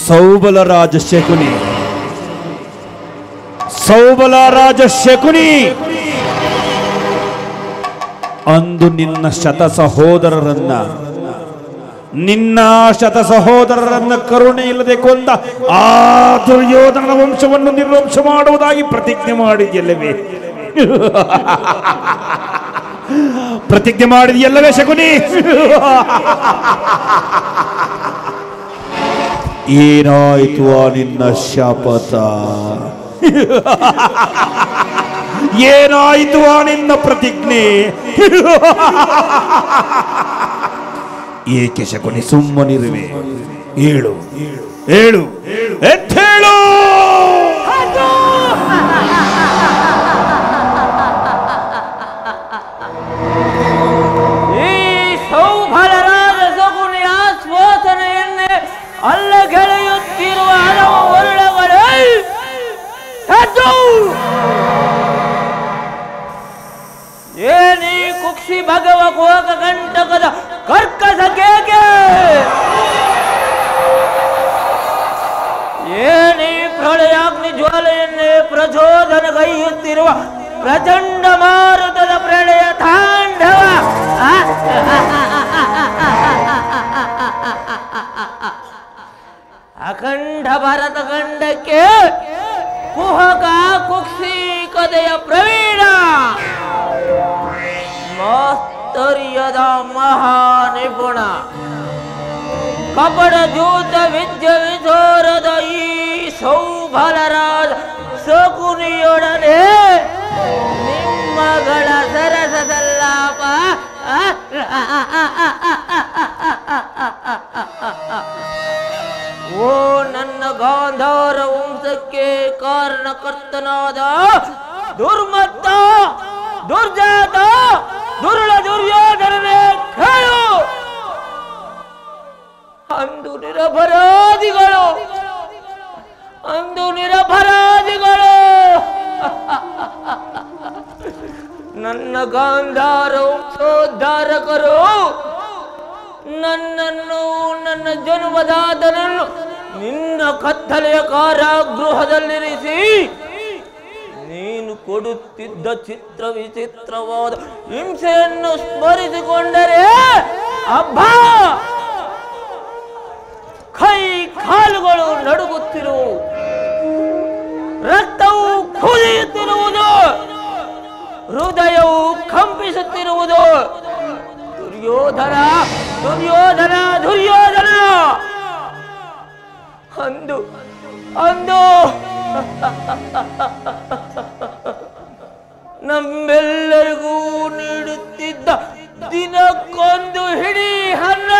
ಸೌಬಲರಾಜ ಶಕುನಿ, ಸೌಬಲರಾಜ ಶಕುನಿ, ಅಂದು ನಿನ್ನ ಶತ ಸಹೋದರರನ್ನ ಕರುಣೆ ಇಲ್ಲದೆ ಕೊಂದ ಆ ದುರ್ಯೋಧನನ ವಂಶವನ್ನು ನಿರ್ವಂಶ ಮಾಡುವುದಾಗಿ ಪ್ರತಿಜ್ಞೆ ಮಾಡಿದೆಯಲ್ಲವೇ? ಪ್ರತಿಜ್ಞೆ ಮಾಡಿದೆಯಲ್ಲವೇ ಶಕುನಿ? ಏನಾಯಿತು ಆ ನಿನ್ನ ಶಪಥ? ಏನಾಯಿತು ಆ ನಿನ್ನ ಪ್ರತಿಜ್ಞೆ? ಏಕೆ ಶಕುನಿ ಸುಮ್ಮನಿರುವೆ? ಹೇಳು ಹೇಳು, ಎದ್ದೇಳು. ಈ ಸೌಭಲರಾದ ಶಕುನಿಯ ಸ್ವಾತನೆಯನ್ನೇ ಅಲ್ಲಗೆಳೆಯುತ್ತಿರುವ ಹಲವು ವರ್ಣಗಳೇ ಏನಿ ಕುಕ್ಷಿ ಭಗವ ಕೋಕ ಕಂಟಕದ ಕರ್ಕಸ ಕೇಕೆ, ಏನಿ ಪ್ರಳಯಾಗ್ನಿ ಜ್ವಾಲೆಯನ್ನೇ ಪ್ರಚೋದನಗೈಯುತ್ತಿರುವ ಪ್ರಚಂಡ ಮಾರುತದ ಪ್ರಳಯ ತಾಂಡವ, ಅಖಂಡ ಭರತ ಖಂಡಕ್ಕೆ ಕುಹಕ ಕುಕ್ಷಿ ಕಥೆಯ ಪ್ರವೀಣ, ಮಾಸ್ತರ್ಯದ ಮಹಾ ನಿಪುಣ, ಕಪಟ ಜೂತ ವಿದ್ಯ ವಿಧೋರದ ಈ ಸೌಭಲರಾಜ ಶಕುನಿಯೊಡನೆ ನಿಮ್ಮಗಳ ಸರಸ ಸಲ್ಲಾಪ ಓ ನನ್ನ ಗಾಂಧಾರ ವಂಶಕ್ಕೆ ಕಾರಣಕರ್ತನಾದ ದುರ್ಮತ್ತ ದುರ್ಜಾತ ದುರುಳ ದುರ್ಯೋಧನನೇ ಕೇಳು. ಅಂದು ನಿರಪರಾಧಿಗಳು ನನ್ನ ಗಾಂಧಾರ ವಂಶೋದ್ಧಾರಕರು ನನ್ನನ್ನು, ನನ್ನ ಜನ್ಮದಾತನನ್ನು ನಿನ್ನ ಕತ್ತಲೆಯ ಕಾರಾಗೃಹದಲ್ಲಿರಿಸಿ ನೀನು ಕೊಡುತ್ತಿದ್ದ ಚಿತ್ರ ವಿಚಿತ್ರವಾದ ಹಿಂಸೆಯನ್ನು ಸ್ಮರಿಸಿಕೊಂಡರೆ ಅಬ್ಬಾ ಕೈ ಕಾಲುಗಳು ನಡುಗುತ್ತಿರುವು, ರಕ್ತವು ಕುದಿಯುತ್ತಿರುವುದು, ಹೃದಯವು ಕಂಪಿಸುತ್ತಿರುವುದು. ದುರ್ಯೋಧನ ದುರ್ಯೋಧನ ದುರ್ಯೋಧನ, ಅಂದು ಅಂದು ನಮ್ಮೆಲ್ಲರಿಗೂ ನೀಡುತ್ತಿದ್ದ ದಿನಕ್ಕೊಂದು ಹಿಡಿ ಅನ್ನ,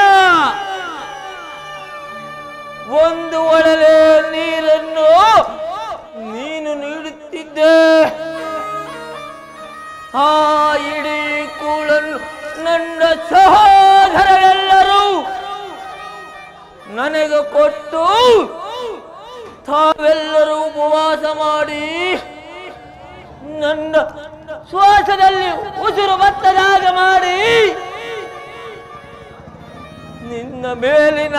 ಒಂದು ಒಳಲೆ ನೀರನ್ನು ನೀನು ನೀಡುತ್ತಿದ್ದೆ. ಆ ಇಡೀ ಕೂಳನ್ನು ನನ್ನ ಸಹೋದರರೆಲ್ಲರೂ ನನಗೆ ಕೊಟ್ಟು ತಾವೆಲ್ಲರೂ ಉಪವಾಸ ಮಾಡಿ ನನ್ನ ಶ್ವಾಸದಲ್ಲಿ ಉಸಿರು ಬತ್ತದಾಗ ಮಾಡಿ ನಿನ್ನ ಮೇಲಿನ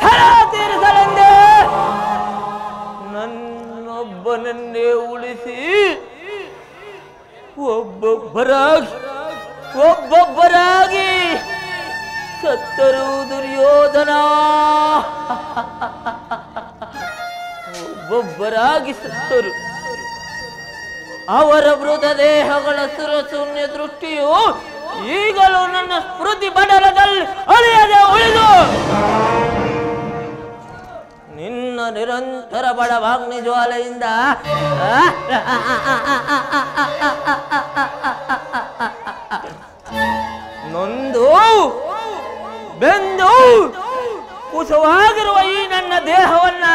ಛಲ ತೀರಿಸಲೆಂದೇ ನನ್ನೊಬ್ಬನನ್ನೇ ಉಳಿಸಿ ಒಬ್ಬೊಬ್ಬರಾಗಿ ಸತ್ತರು ದುರ್ಯೋಧನ, ಒಬ್ಬೊಬ್ಬರಾಗಿ ಸತ್ತರು. ಅವರ ಮೃತದೇಹಗಳ ಸುರಶೂನ್ಯ ದೃಷ್ಟಿಯು ಈಗಲೂ ನನ್ನ ಸ್ಮೃತಿ ಪಟಲದಲ್ಲಿ ಅಳಿಯದೆ ಉಳಿದು ನಿನ್ನ ನಿರಂತರ ಬಡವಾಗ್ನಿ ಜ್ವಾಲೆಯಿಂದ ನೊಂದು ಬೆಂದು ಕುಶವಾಗಿರುವ ಈ ನನ್ನ ದೇಹವನ್ನ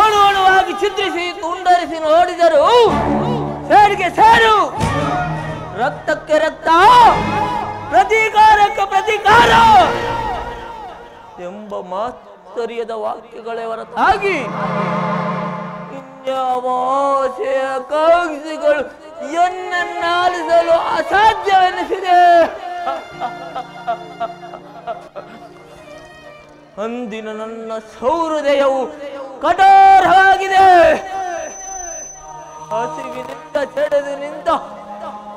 ಅಣು ಅಣುವಾಗಿ ಚಿತ್ರಿಸಿ ತುಂಡರಿಸಿ ನೋಡಿದರು ಸೇರಿಗೆ ಸೇರು, ರಕ್ತಕ್ಕೆ ರಕ್ತ, ಪ್ರತೀಕಾರಕ್ಕೆ ಪ್ರತೀಕಾರ ಎಂಬ ಮಾಸ್ತರ್ಯದ ವಾಕ್ಯಗಳೇ ಹೊರತಾಗಿ ಇನ್ಯಾವ ಆಸೆಯ ಕಾಂಕ್ಷಿಗಳು ಎನ್ನನ್ನಾಲಿಸಲು ಅಸಾಧ್ಯವೆನಿಸಿದೆ. ಅಂದಿನ ನನ್ನ ಸೌಹೃದಯವು ಕಠೋರವಾಗಿದೆ. ಹಸಿವಿನಿಂದ ಚೆಡೆದು ನಿಂತ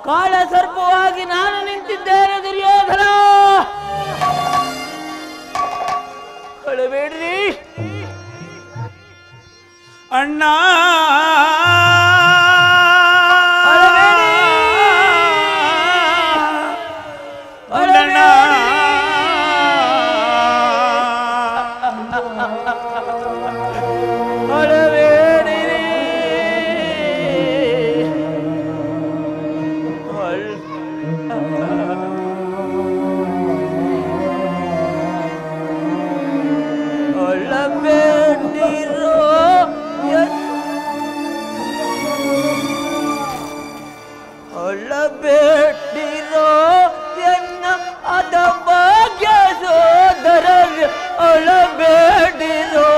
ಕಾಳ ಸರ್ಪವಾಗಿ ನಾನು ನಿಂತಿದ್ದೇನೆ. ದುರ್ಯೋಧನ, ಕಳಬೇಡ್ರಿ ಅಣ್ಣ. ಬೇಡಿರೋ ಎನ್ನ ಅದ ಭಾಗ್ಯ ಸೋದರರು ಅಳಬೇಡಿರೋ.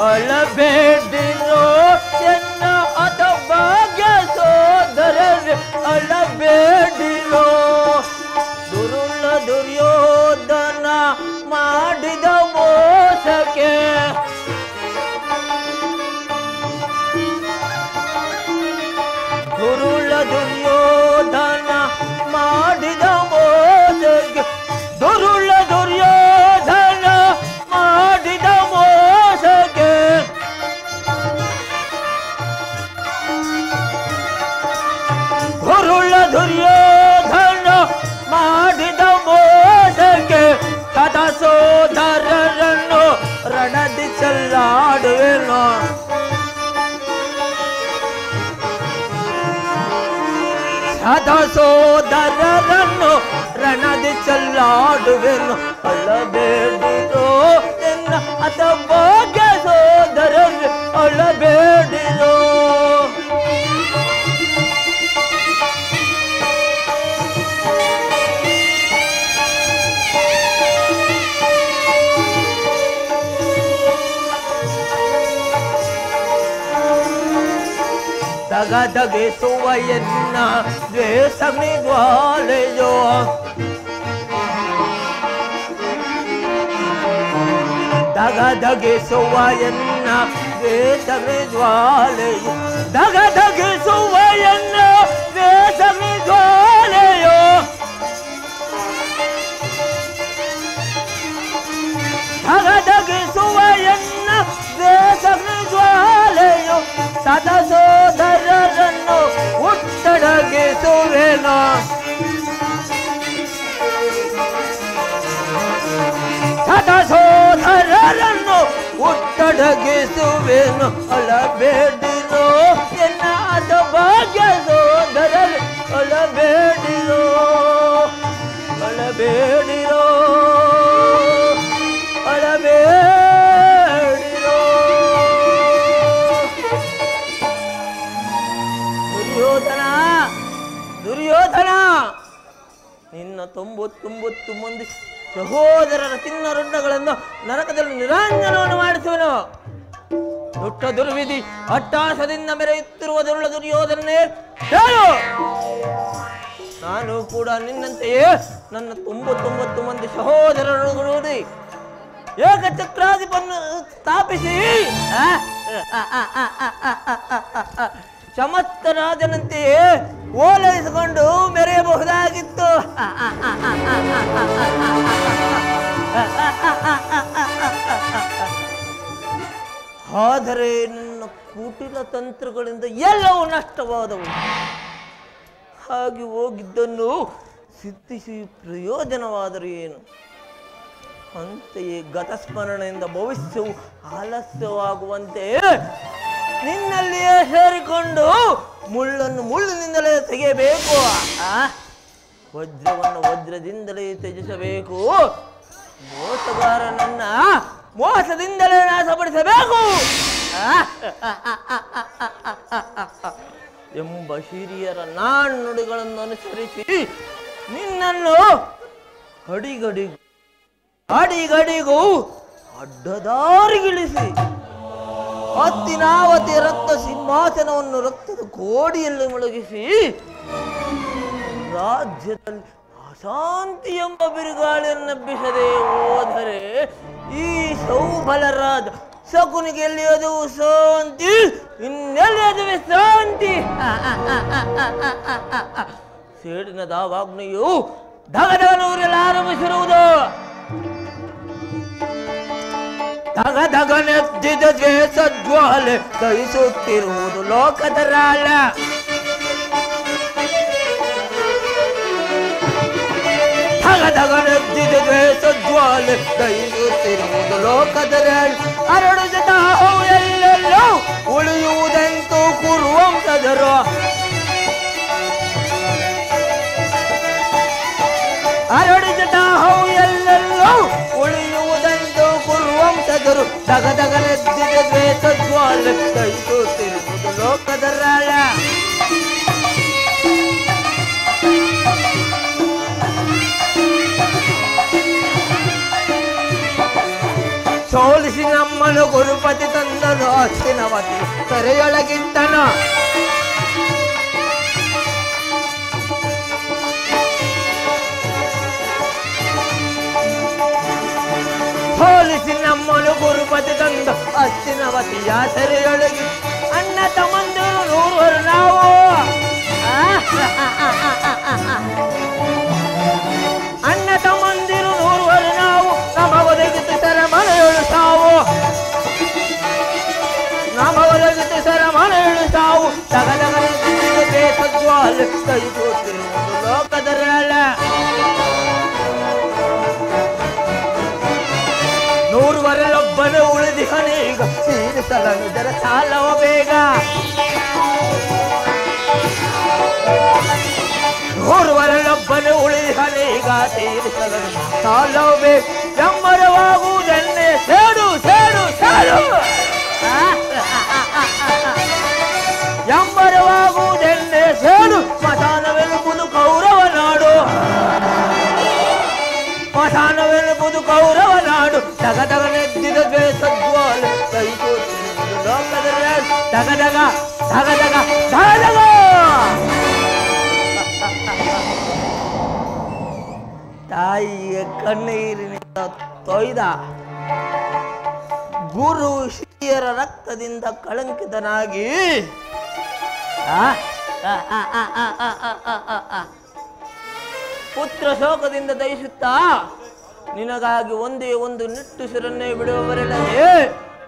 ಅಳಬೇಡಿರೋ ಎನ್ನ ಅದ ಭಾಗ್ಯ ಸೋದರರು ಅಳಬೇಡಿರೋ. ದುರುಳ ದುರ್ಯೋಧನ ಮಾಡಿದ ಮೋಸಕ್ಕೆ ದುರುಳ ದುರ್ಯೋಧನ ಮಾಡಿದ ಮೋಸಕ್ಕೆ ದುರುಳ ದುರ್ಯೋಧನ ಮಾಡಿದ ಮೋಸಕ್ಕೆ ದುರುಳ ದುರ್ಯೋಧನ ಮಾಡಿದ ಮೋಸಕ್ಕೆ ಸದ ಸೋದರರನ್ನು ರಣದಿ ಚೆಲ್ಲಾಡುವೆನು. ಸದ ಸೋದರರನ್ನು ರಣದಿ ಚೆಲ್ಲಾಡುವೆನು. ಅಳಬೇಡಿರೋ ಎನ್ನ ಅತ ಭಾಗ್ಯ ಸೋದರರು ಅಳಬೇಡಿರೋ. ದಗದಗಿಸುವ ಎನ್ನ ದ್ವೇಷಗ್ನಿ ಜ್ವಾಲೆಯೋ ದಗದಗಿಸುವ ಎನ್ನ ದ್ವೇಷಗ್ನಿ ಜ್ವಾಲೆಯೋ ದಗದಗಿಸುವ ಎನ್ನ ದ್ವೇಷಗ್ನಿ ಜ್ವಾಲೆಯೋ ದಗದಗಿಸುವ ಎನ್ನ ದ್ವೇಷಗ್ನಿ ಜ್ವಾಲೆಯೋ ಸದ ಸೋದರರನ್ನು ಹುಟ್ಟಡಗಿಸುವೆನು. ಸದ ಸೋದರರನ್ನು ಹುಟ್ಟಡಗಿಸುವೆನು. ಅಳಬೇಡಿರೋ ಎನ್ನ ಅದ ಭಾಗ್ಯ ಸೋದರರು ಅಳಬೇಡಿರೋ. ಅಳಬೇಡಿರೋ ಅಳಬೇಡಿರೋ. ದುರ್ಯೋಧನ, ದುರ್ಯೋಧನ, ನಿನ್ನ 99 ಮಂದಿ ಸಹೋದರರ ಚಿನ್ನರುಂಡಗಳನ್ನು ನರಕದಲ್ಲಿ ನಿರಾಂಜನವನ್ನು ಮಾಡಿಸುವನು. ದುಷ್ಟ ದುರ್ವಿಧಿ ಅಟ್ಟಾಸದಿಂದ ಮೆರೆಯುತ್ತಿರುವ ದುರುಳ ದುರ್ಯೋಧನೇ, ಹೇಳು. ನಾನು ಕೂಡ ನಿನ್ನಂತೆಯೇ ನನ್ನ 99 ಮಂದಿ ಸಹೋದರರು ಏಕಛತ್ರಾಧಿಪನ್ನು ಸ್ಥಾಪಿಸಿ ಸಮಸ್ತ ರಾಜನಂತೆಯೇ ಓಲೈಸಿಕೊಂಡು ಮೆರೆಯಬಹುದಾಗಿತ್ತು. ಆದರೆ ನನ್ನ ಕುಟಿಲ ತಂತ್ರಗಳಿಂದ ಎಲ್ಲವೂ ನಷ್ಟವಾದವು. ಹಾಗೆ ಹೋಗಿದ್ದನ್ನು ಸಿದ್ಧಿಸಿ ಪ್ರಯೋಜನವಾದರೂ ಏನು? ಅಂತೆಯೇ ಗತಸ್ಮರಣೆಯಿಂದ ಭವಿಷ್ಯವು ಆಲಸ್ಯವಾಗುವಂತೆ ನಿನ್ನಲ್ಲಿಯೇ ಸೇರಿಕೊಂಡು ಮುಳ್ಳನ್ನು ಮುಳ್ಳಿನಿಂದಲೇ ತೆಗೆಯಬೇಕು, ವಜ್ರವನ್ನು ವಜ್ರದಿಂದಲೇ ತ್ಯಜಿಸಬೇಕು, ಮೋಸಗಾರನನ್ನ ಮೋಸದಿಂದಲೇ ನಾಶಪಡಿಸಬೇಕು ಎಂಬ ಹಿರಿಯರ ನಾಣ್ಣುಡಿಗಳನ್ನು ಅನುಸರಿಸಿ ನಿನ್ನನ್ನು ಅಡಿಗಡಿಗೂ ಅಡ್ಡದಾರಿಗಿಳಿಸಿ ಹಸ್ತಿನಾವತಿ ರಕ್ತ ಸಿಂಹಾಸನವನ್ನು ರಕ್ತದ ಕೋಡಿಯಲ್ಲಿ ಮುಳುಗಿಸಿ ರಾಜ್ಯದಲ್ಲಿ ಅಶಾಂತಿ ಎಂಬ ಬಿರುಗಾಳಿಯನ್ನೆಬ್ಬಿಸದೆ ಹೋದರೆ ಈ ಸೌಬಲ ರಾಜ ಶಕುನಿಗೆ ಎಲ್ಲಿಯದು ಶಾಂತಿ, ಇನ್ನೆಲ್ಲಿಯದು ವಿಶ್ರಾಂತಿ. ಸೇಡಿನ ದಾವಾಗ್ನೆಯು ಧಗಧಗನೂರಲ್ಲಿ ಆರಂಭಿಸಿರುವುದು. ಧಗಧಗನೆದ್ದಿದ ದ್ವೇಷ ಜ್ವಾಲೆ ದಹಿಸುತ್ತಿರುವುದು ಲೋಕದ ರಾಳ. ಧಗಧಗನೆದ್ದಿದ ದ್ವೇಷ ಜ್ವಾಲೆ ದಹಿಸುತ್ತಿರುವುದು ಲೋಕದ ರಾಳ. ಅರಳುಜದ ಹವು ಎಲ್ಲೆಲ್ಲೋ ಉಳಿಯುವುದೆಂತೂ ಕುರುವಂಶದರು. ಅರಳುಜದ ಹವು ಎಲ್ಲೆಲ್ಲೋ ಉಳಿಯುವುದೆಂತೂ ಕುರುವಂಶದರು. ಧಗಧಗನೆದ್ದಿದ ದ್ವೇಷ ಜ್ವಾಲೆ ದಹಿಸುತ್ತಿರುವುದು ಲೋಕದ ರಾಳ. ಸೋಲಿಸಿ ನಮ್ಮನು ಗುರುಪತಿ ತಂದನು ಹಸ್ತಿನವತಿ ಸೆರೆಯೊಳಗಿಟ್ಟನು. ಸೋಲಿಸಿ ನಮ್ಮನು ಗುರುಪತಿ ತಂದ ಹಸ್ತಿನವತಿಯ ಸೆರೆಯೊಳಗಿ. ಅಣ್ಣ ತಮ್ಮಂದಿರು ನೂರು ನಾವು, ಅಣ್ಣ ತಮ್ಮಂದಿರು ನೂರುವರು ನಾವು. ನಮ್ಮ ಒದಗಿತು ಸರಮನೆಯಳು ಸಾವು, ನಮ್ಮ ಒದಗಿತು ಸರಮನೆಯಳು ಸಾವು. ಧಗಧಗನೆದ್ದಿದ ದ್ವೇಷ ಜ್ವಾಲೆ ದಹಿಸುತ್ತಿರುವುದು ಲೋಕದ ರಾಳ. ನೂರುವರಲ್ಲೊಬ್ಬನು ಉಳಿದಿಹನೀಗ ತೀರಿಸಲನು ಜರ ಸಾಲವ ಬೇಗ. ನೂರುವರಲ್ಲೊಬ್ಬನು ಉಳಿದಿಹನೀಗ ತೀರಿಸಲನು ಸಾಲವ ಬೇಗ. ಎಮ್ಮರವಾಗುವುದನ್ನೇ ಸೇಡು ಸೇಡು ಸೇಡು, ಎಮ್ಮರವಾಗುವುದನ್ನೇ ಸೇಡು. ಸ್ಮಶಾನವೆನುಬುದು ಕೌರವ ನಾಡು, ಸ್ಮಶಾನವೆನುಬುದು ಕೌರವ ನಾಡು. ಧಗಧಗನೆದ್ದಿದ ದ್ವೇಷ ಜ್ವಾಲೆ ದಹಿಸುತ್ತಿರುವುದು ಲೋಕದ ರಾಳ. ಧಗಧಗ ಧಗಧಗ ಧಗಧಗ. ತಾಯಿಯ ಕಣ್ಣೀರಿನಿಂದ ತೊಯ್ದ ಗುರು ಶಿಷ್ಯರ ರಕ್ತದಿಂದ ಕಳಂಕಿತನಾಗಿ ಪುತ್ರ ಶೋಕದಿಂದ ದಯಿಸುತ್ತಾ ನಿನಗಾಗಿ ಒಂದೇ ಒಂದು ನಿಟ್ಟುಸಿರನ್ನೇ ಬಿಡುವವರೆಲ್ಲದೆ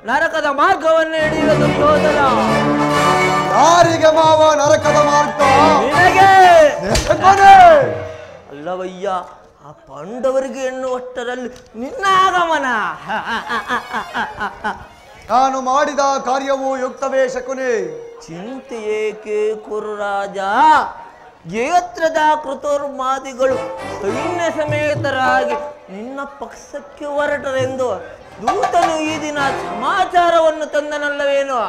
ನರಕದ ಮಾರ್ಗವನ್ನೇ ಹಿಡಿಯುವ ದುರ್ಯೋಧನ. ಯಾರಿಗೆ ಮಾವ ನರಕದ ಮಾರ್ಗ? ನಿನಗೆ ಅಲ್ಲವಯ್ಯ, ಆ ಪಾಂಡವರಿಗೆ ಎನ್ನುವಷ್ಟರಲ್ಲಿ ನಿನ್ನ ಆಗಮನ. ನಾನು ಮಾಡಿದ ಕಾರ್ಯವು ಯುಕ್ತವೇ ಶಕುನಿ? ಚಿಂತೆ ಏಕೆ ಕುರುರಾಜ? ಜಯತ್ರದ ಕೃತೋರ್ಮಾದಿಗಳು ಸೈನ್ಯ ಸಮೇತರಾಗಿ ನಿನ್ನ ಪಕ್ಷಕ್ಕೆ ಹೊರಟರೆಂದು ದೂತನು ಈ ದಿನ ಸಮಾಚಾರವನ್ನು ತಂದನಲ್ಲವೇನು?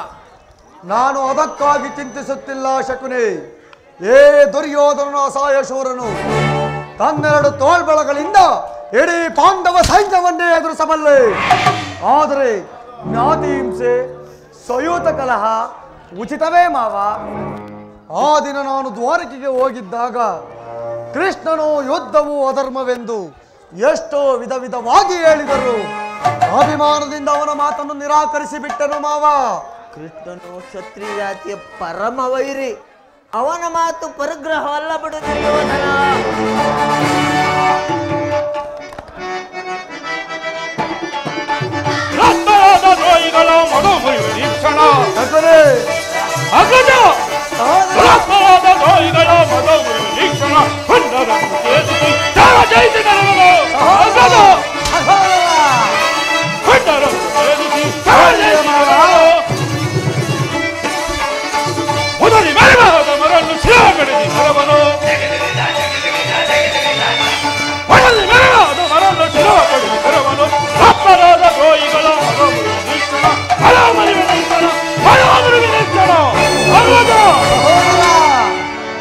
ನಾನು ಅದಕ್ಕಾಗಿ ಚಿಂತಿಸುತ್ತಿಲ್ಲ ಶಕುನಿ. ಏ ದುರ್ಯೋಧನನು ಅಸಹಾಯ ಶೂರನು, ತನ್ನೆರಡು ತೋಳ್ಬಳಗಳಿಂದ ಇಡೀ ಪಾಂಡವ ಸೈನ್ಯವನ್ನೇ ಎದುರಿಸಬಲ್ಲೆ. ಆದರೆ ಜ್ಞಾತಿ ಹಿಂಸೆ, ಸ್ವಯೂತ ಕಲಹ ಉಚಿತವೇ ಮಾವ? ಆ ದಿನ ನಾನು ದ್ವಾರಕೆಗೆ ಹೋಗಿದ್ದಾಗ ಕೃಷ್ಣನು ಯುದ್ಧವು ಅಧರ್ಮವೆಂದು ಎಷ್ಟೋ ವಿಧ ವಿಧವಾಗಿ ಹೇಳಿದರು. ಅಭಿಮಾನದಿಂದ ಅವನ ಮಾತನ್ನು ನಿರಾಕರಿಸಿ ಬಿಟ್ಟನು ಮಾವ. ಕೃಷ್ಣನು ಕ್ಷತ್ರಿಯ ಜಾತಿಯ ಪರಮ ವೈರಿ, ಅವನ ಮಾತು ಪರಿಗ್ರಹವಲ್ಲ ಬಿಡು ದುರ್ಯೋಧನ.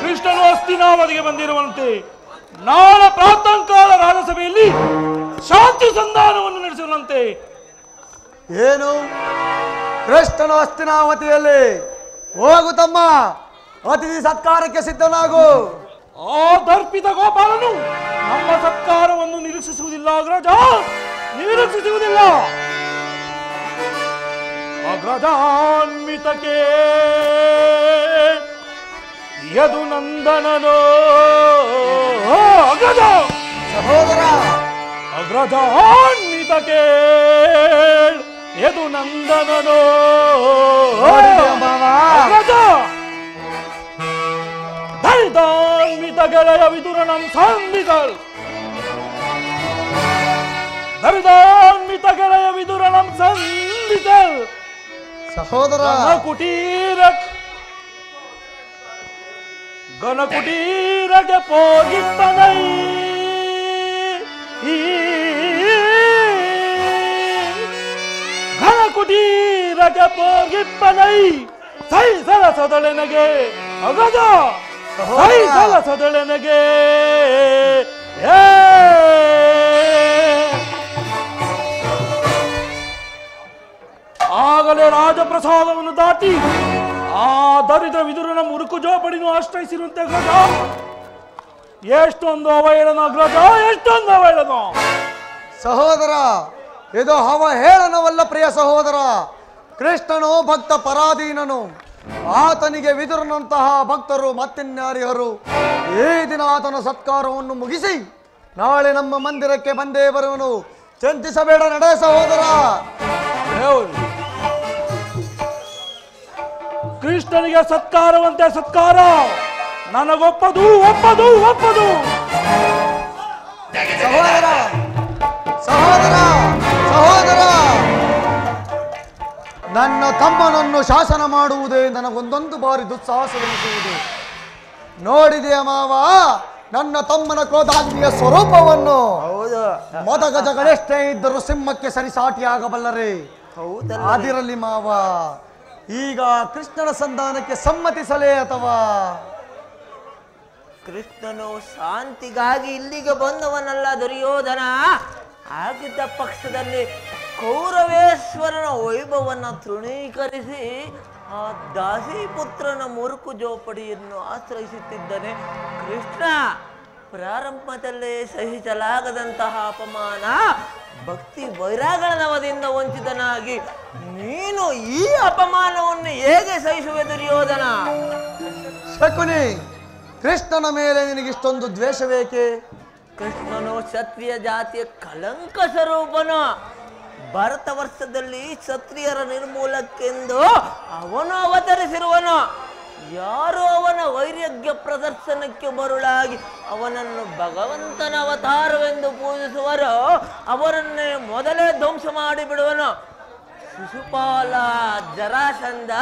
ಕೃಷ್ಣನು ಹಸ್ತಿನಾವತಿಗೆ ಬಂದಿರುವಂತೆ ನಾಳೆ ಪ್ರಾತಃಕಾಲ ರಾಜಸಭೆಯಲ್ಲಿ ಶಾಂತಿ ಸಂಧಾನವನ್ನು ನಡೆಸುವಂತೆ. ಏನು ಕೃಷ್ಣನು ಹಸ್ತಿನಾವತಿಯಲ್ಲಿ. ಹೋಗು ತಮ್ಮ, ಅತಿಥಿ ಸತ್ಕಾರಕ್ಕೆ ಸಿದ್ಧನಾಗು. ಆ ದರ್ಪಿತ ಗೋಪಾಲನು ನಮ್ಮ ಸತ್ಕಾರವನ್ನು ನಿರೀಕ್ಷಿಸುವುದಿಲ್ಲ ಅಗ್ರಜ, ನಿರೀಕ್ಷಿಸುವುದಿಲ್ಲ. ಅಗ್ರಜಾನ್ವಿತಕ್ಕೆ ಯದು ನಂದನನೋ ಅಗ್ರಜ ಸಹೋದರ, ಅಗ್ರಜಾನ್ವಿತಕ್ಕೆ ಯದು ನಂದನನೋ ನೋಡಿದ್ಯಾ ಮಾವ? ಅಗ್ರಜ ಧರಿತಾನ್ವಿತ ಗೆಳೆಯ ವಿದುರನಂ ಸಂಧಿಸಲ್, ಧರಿತಾನ್ವಿತ ಗೆಳೆಯ ವಿದುರನಂ ಸಂಧಿಸಲ್. ಸಹೋದರ, ಗಣಕುಟೀರಗೆ ಹೋಗಿಪ್ಪನೈ, ಘನಕುಟೀರಗೆ ಹೋಗಿಪ್ಪನೈ. ಸೈ ಸಲಸದಳೆನಗೆ ಅಗಜ, ಸೈ ಸಲಸದಳೆನಗೆ. ಆಗಲೇ ರಾಜಪ್ರಸಾದವನ್ನು ದಾಟಿ ಆ ದರಿದ್ರ ವಿದುರನ ಮುರುಕು ಜೋಪಡಿನೂ ಆಶ್ರಯಿಸಿರುವಂತೆ ಅಗ್ರಜ. ಎಷ್ಟೊಂದು ಅವಹೇಳನ ಅಗ್ರಜ, ಎಷ್ಟೊಂದು ಅವಹೇಳನ. ಸಹೋದರ, ಇದು ಅವಹೇಳನವಲ್ಲ ಪ್ರಿಯ ಸಹೋದರ. ಕೃಷ್ಣನು ಭಕ್ತ ಪರಾಧೀನನು. ಆತನಿಗೆ ವಿದುರನಂತಹ ಭಕ್ತರು ಮತ್ತಿನ್ಯಾರ್ಯರು. ಈ ದಿನ ಆತನ ಸತ್ಕಾರವನ್ನು ಮುಗಿಸಿ ನಾಳೆ ನಮ್ಮ ಮಂದಿರಕ್ಕೆ ಬಂದೇ ಬರುವನು. ಚಿಂತಿಸಬೇಡ, ನಡೆ ಸಹೋದರ. ಕೃಷ್ಣನಿಗೆ ಸತ್ಕಾರವಂತೆ ಸತ್ಕಾರ, ನನಗೊಪ್ಪದು ಒಪ್ಪದು ಒಪ್ಪದು. ಸಹೋದರ, ಸಹೋದರ, ಸಹೋದರ, ನನ್ನ ತಮ್ಮನನ್ನು ಶಾಸನ ಮಾಡುವುದೇ ನನಗೊಂದೊಂದು ಬಾರಿ ದುಸ್ಸಾಹಸವೆನಿಸುವುದು. ನೋಡಿದೆಯ ಮಾವ ನನ್ನ ತಮ್ಮನ ಕ್ರೋಧಾಗ್ನಿಯ ಸ್ವರೂಪವನ್ನು? ಹೌದು, ಮದಗಜಗಳೆಷ್ಟೇ ಇದ್ದರೂ ಸಿಂಹಕ್ಕೆ ಸರಿಸಾಟಿಯಾಗಬಲ್ಲರೆ. ಹೌದಲ್ಲ. ಅದಿರಲಿ ಮಾವ, ಈಗ ಕೃಷ್ಣನ ಸಂಧಾನಕ್ಕೆ ಸಮ್ಮತಿಸಲೇ ಅಥವಾ? ಕೃಷ್ಣನು ಶಾಂತಿಗಾಗಿ ಇಲ್ಲಿಗೆ ಬಂದವನಲ್ಲ ದುರ್ಯೋಧನ. ಆಗಿದ್ದ ಪಕ್ಷದಲ್ಲಿ ಕೌರವೇಶ್ವರನ ವೈಭವವನ್ನು ತೃಣೀಕರಿಸಿ ಆ ದಾಸಿಪುತ್ರನ ಮುರುಕು ಜೋಪಡಿಯನ್ನು ಆಶ್ರಯಿಸುತ್ತಿದ್ದಾನೆ ಕೃಷ್ಣ. ಪ್ರಾರಂಭದಲ್ಲೇ ಸಹಿಸಲಾಗದಂತಹ ಅಪಮಾನ, ಭಕ್ತಿ ವೈರಾಗಣನವದಿಂದ ವಂಚಿತನಾಗಿ ನೀನು ಈ ಅಪಮಾನವನ್ನು ಹೇಗೆ ಸಹಿಸುವೆ ದುರ್ಯೋಧನ? ಶಕುನಿ, ಕೃಷ್ಣನ ಮೇಲೆ ನಿನಗಿಷ್ಟೊಂದು ದ್ವೇಷವೇಕೆ? ಕೃಷ್ಣನು ಕ್ಷತ್ರಿಯ ಜಾತಿಯ ಕಳಂಕ ಸ್ವರೂಪನು. ಭಾರತ ವರ್ಷದಲ್ಲಿ ಕ್ಷತ್ರಿಯರ ನಿರ್ಮೂಲಕ್ಕೆಂದು ಅವನು ಅವತರಿಸಿರುವನು. ಯಾರು ಅವನ ವೈರಾಗ್ಯ ಪ್ರದರ್ಶನಕ್ಕೆ ಮರುಳಾಗಿ ಅವನನ್ನು ಭಗವಂತನ ಅವತಾರವೆಂದು ಪೂಜಿಸುವರೋ ಅವರನ್ನೇ ಮೊದಲೇ ಧ್ವಂಸ ಮಾಡಿಬಿಡುವನು. ಶಿಶುಪಾಲ, ಜರಾಸಂಧ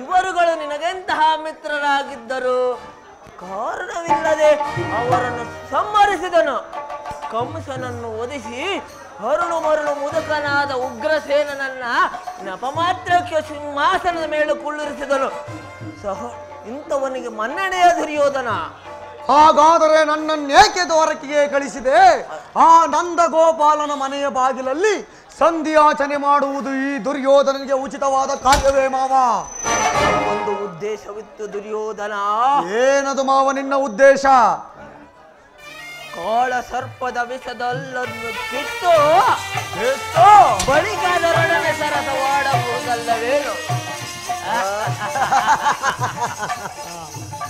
ಇವರುಗಳು ನಿನಗೆಂತಹ ಮಿತ್ರರಾಗಿದ್ದರು. ಕಾರಣವಿಲ್ಲದೆ ಅವರನ್ನು ಸಂಹರಿಸಿದನು. ಕಂಸನನ್ನು ಒದಿಸಿ ಹರುಳು ಮರುಳು ಮುದುಕನಾದ ಉಗ್ರಸೇನನನ್ನ ನಪಮಾತ್ರಕ್ಕೆ ಸಿಂಹಾಸನದ ಮೇಲೆ ಕುಳ್ಳಿರಿಸಿದನು. ಇಂಥವನಿಗೆ ಮನ್ನಣೆಯ ದುರ್ಯೋಧನ. ಹಾಗಾದರೆ ನನ್ನನ್ನೇಕೆ ದ್ವಾರಕೆಗೆ ಕಳಿಸಿದೆ? ಆ ನಂದ ಗೋಪಾಲನ ಮನೆಯ ಬಾಗಿಲಲ್ಲಿ ಸಂಧಿಯಾಚನೆ ಮಾಡುವುದು ಈ ದುರ್ಯೋಧನಿಗೆ ಉಚಿತವಾದ ಕಾರ್ಯವೇ ಮಾವ? ಒಂದು ಉದ್ದೇಶವಿತ್ತು ದುರ್ಯೋಧನ. ಏನದು ಮಾವ ನಿನ್ನ ಉದ್ದೇಶ? ಕಾಳ ಸರ್ಪದ ವಿಷದಲ್ಲನ್ನು ಕಿತ್ತು ಬಳಿಗಾದರೊಡನೆ ಸರಸವಾಡಬಹುದಲ್ಲವೇನು?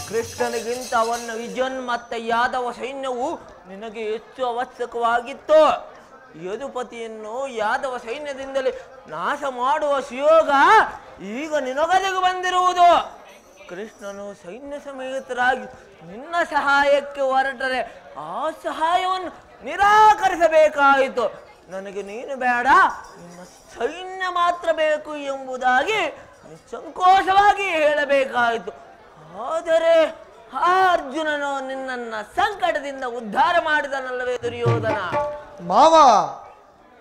ಕೃಷ್ಣನಿಗಿಂತ ಅವನ ವಿಜನ್ ಮತ್ತೆ ಯಾದವ ಸೈನ್ಯವು ನಿನಗೆ ಹೆಚ್ಚು ಅವಶ್ಯಕವಾಗಿತ್ತು. ಯದುಪತಿಯನ್ನು ಯಾದವ ಸೈನ್ಯದಿಂದಲೇ ನಾಶ ಮಾಡುವ ಸುಯೋಗ ಈಗ ನಿನಗದೆಗೆ ಬಂದಿರುವುದು. ಕೃಷ್ಣನು ಸೈನ್ಯ ಸಮೇತರಾಗಿ ನಿನ್ನ ಸಹಾಯಕ್ಕೆ ಹೊರಟರೆ ಆ ಸಹಾಯವನ್ನು ನಿರಾಕರಿಸಬೇಕಾಯಿತು. ನನಗೆ ನೀನು ಬೇಡ, ನಿನ್ನ ಸೈನ್ಯ ಮಾತ್ರ ಬೇಕು ಎಂಬುದಾಗಿ ನಿಸ್ಸಂಕೋಚವಾಗಿ ಹೇಳಬೇಕಾಯಿತು. ಆದರೆ ಆ ಅರ್ಜುನನು ನಿನ್ನನ್ನ ಸಂಕಟದಿಂದ ಉದ್ಧಾರ ಮಾಡಿದನಲ್ಲವೇ ದುರ್ಯೋಧನ? ಮಾವ,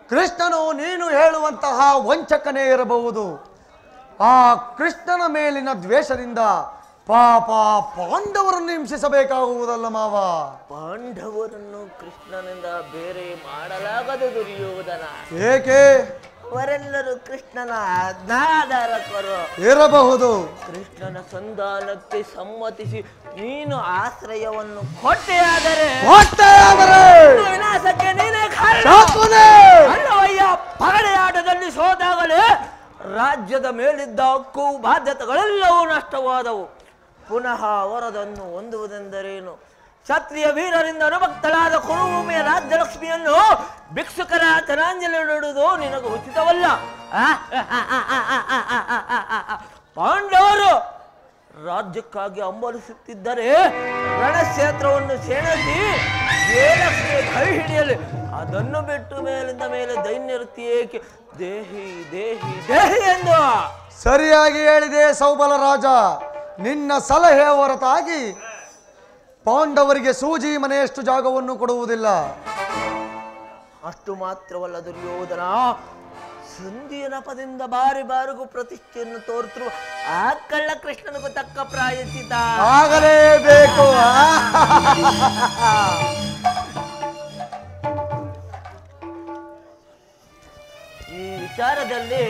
ಕೃಷ್ಣನು ನೀನು ಹೇಳುವಂತಹ ವಂಚಕನೇ ಇರಬಹುದು. ಆ ಕೃಷ್ಣನ ಮೇಲಿನ ದ್ವೇಷದಿಂದ ಪಾಪ ಪಾಂಡವರನ್ನು ಹಿಂಸಿಸಬೇಕಾಗುವುದಲ್ಲ ಮಾವ. ಪಾಂಡವರನ್ನು ಕೃಷ್ಣನಿಂದ ಬೇರೆ ಮಾಡಲಾಗದು ದುರ್ಯೋಧನ. ಏಕೆ? ಅವರೆಲ್ಲರೂ ಕೃಷ್ಣನ ಆಜ್ಞಾಧಾರಕರು ಇರಬಹುದು. ಕೃಷ್ಣನ ಸಂಧಾನಕ್ಕೆ ಸಮ್ಮತಿಸಿ ನೀನು ಆಶ್ರಯವನ್ನು ಕೊಟ್ಟೆಯಾದರೆ ವಿನಾಶಕ್ಕೆ ನೀನೇ ಅಲ್ಲವಯ್ಯ. ಪಗಡೆಯಾಟದಲ್ಲಿ ಸೋತಾಗಲೇ ರಾಜ್ಯದ ಮೇಲಿದ್ದ ಹಕ್ಕು ಬಾಧ್ಯತೆಗಳೆಲ್ಲವೂ ನಷ್ಟವಾದವು. ಪುನಃ ಅವರದನ್ನು ಹೊಂದುವುದೆಂದರೇನು? ಕ್ಷತ್ರಿಯ ವೀರರಿಂದ ಅನುಭಕ್ತಳಾದ ಕುರುಭೂಮಿಯ ರಾಜ್ಯಲಕ್ಷ್ಮಿಯನ್ನು ಭಿಕ್ಷುಕರ ತನಾಂಜಲಿ ನೀಡುವುದು ನಿನಗೆ ಉಚಿತವಲ್ಲ. ಪಾಂಡವರು ರಾಜ್ಯಕ್ಕಾಗಿ ಹಂಬಲಿಸುತ್ತಿದ್ದರೆ ರಣಕ್ಷೇತ್ರವನ್ನು ಸೆಣಸಿ ಲಕ್ಷ್ಮಿಯ ಕೈ ಹಿಡಿಯಲಿ. ಅದನ್ನು ಬಿಟ್ಟು ಮೇಲಿಂದ ಮೇಲೆ ದೈನ್ಯವೃತ್ತಿ ಏಕೆ? ದೇಹಿ ದೇಹಿ ದೇಹಿ ಎಂದು ಸರಿಯಾಗಿ ಹೇಳಿದೆ ಸೌಬಲ ರಾಜ. ನಿನ್ನ ಸಲಹೆ ಹೊರತಾಗಿ ಪಾಂಡವರಿಗೆ ಸೂಜಿ ಮನೆಯಷ್ಟು ಜಾಗವನ್ನು ಕೊಡುವುದಿಲ್ಲ. ಅಷ್ಟು ಮಾತ್ರವಲ್ಲ ದುರ್ಯೋಧನ, ಸಂಧಿಯ ನಪದಿಂದ ಬಾರಿ ಬಾರಿಗೂ ಪ್ರತಿಷ್ಠೆಯನ್ನು ತೋರುತ್ತಿರುವ ಆ ಕಳ್ಳ ಕೃಷ್ಣನಿಗೂ ತಕ್ಕ ಪ್ರಾಯಶ್ಚಿತ ಆಗಲೇಬೇಕು. ಈ ವಿಚಾರದಲ್ಲಿ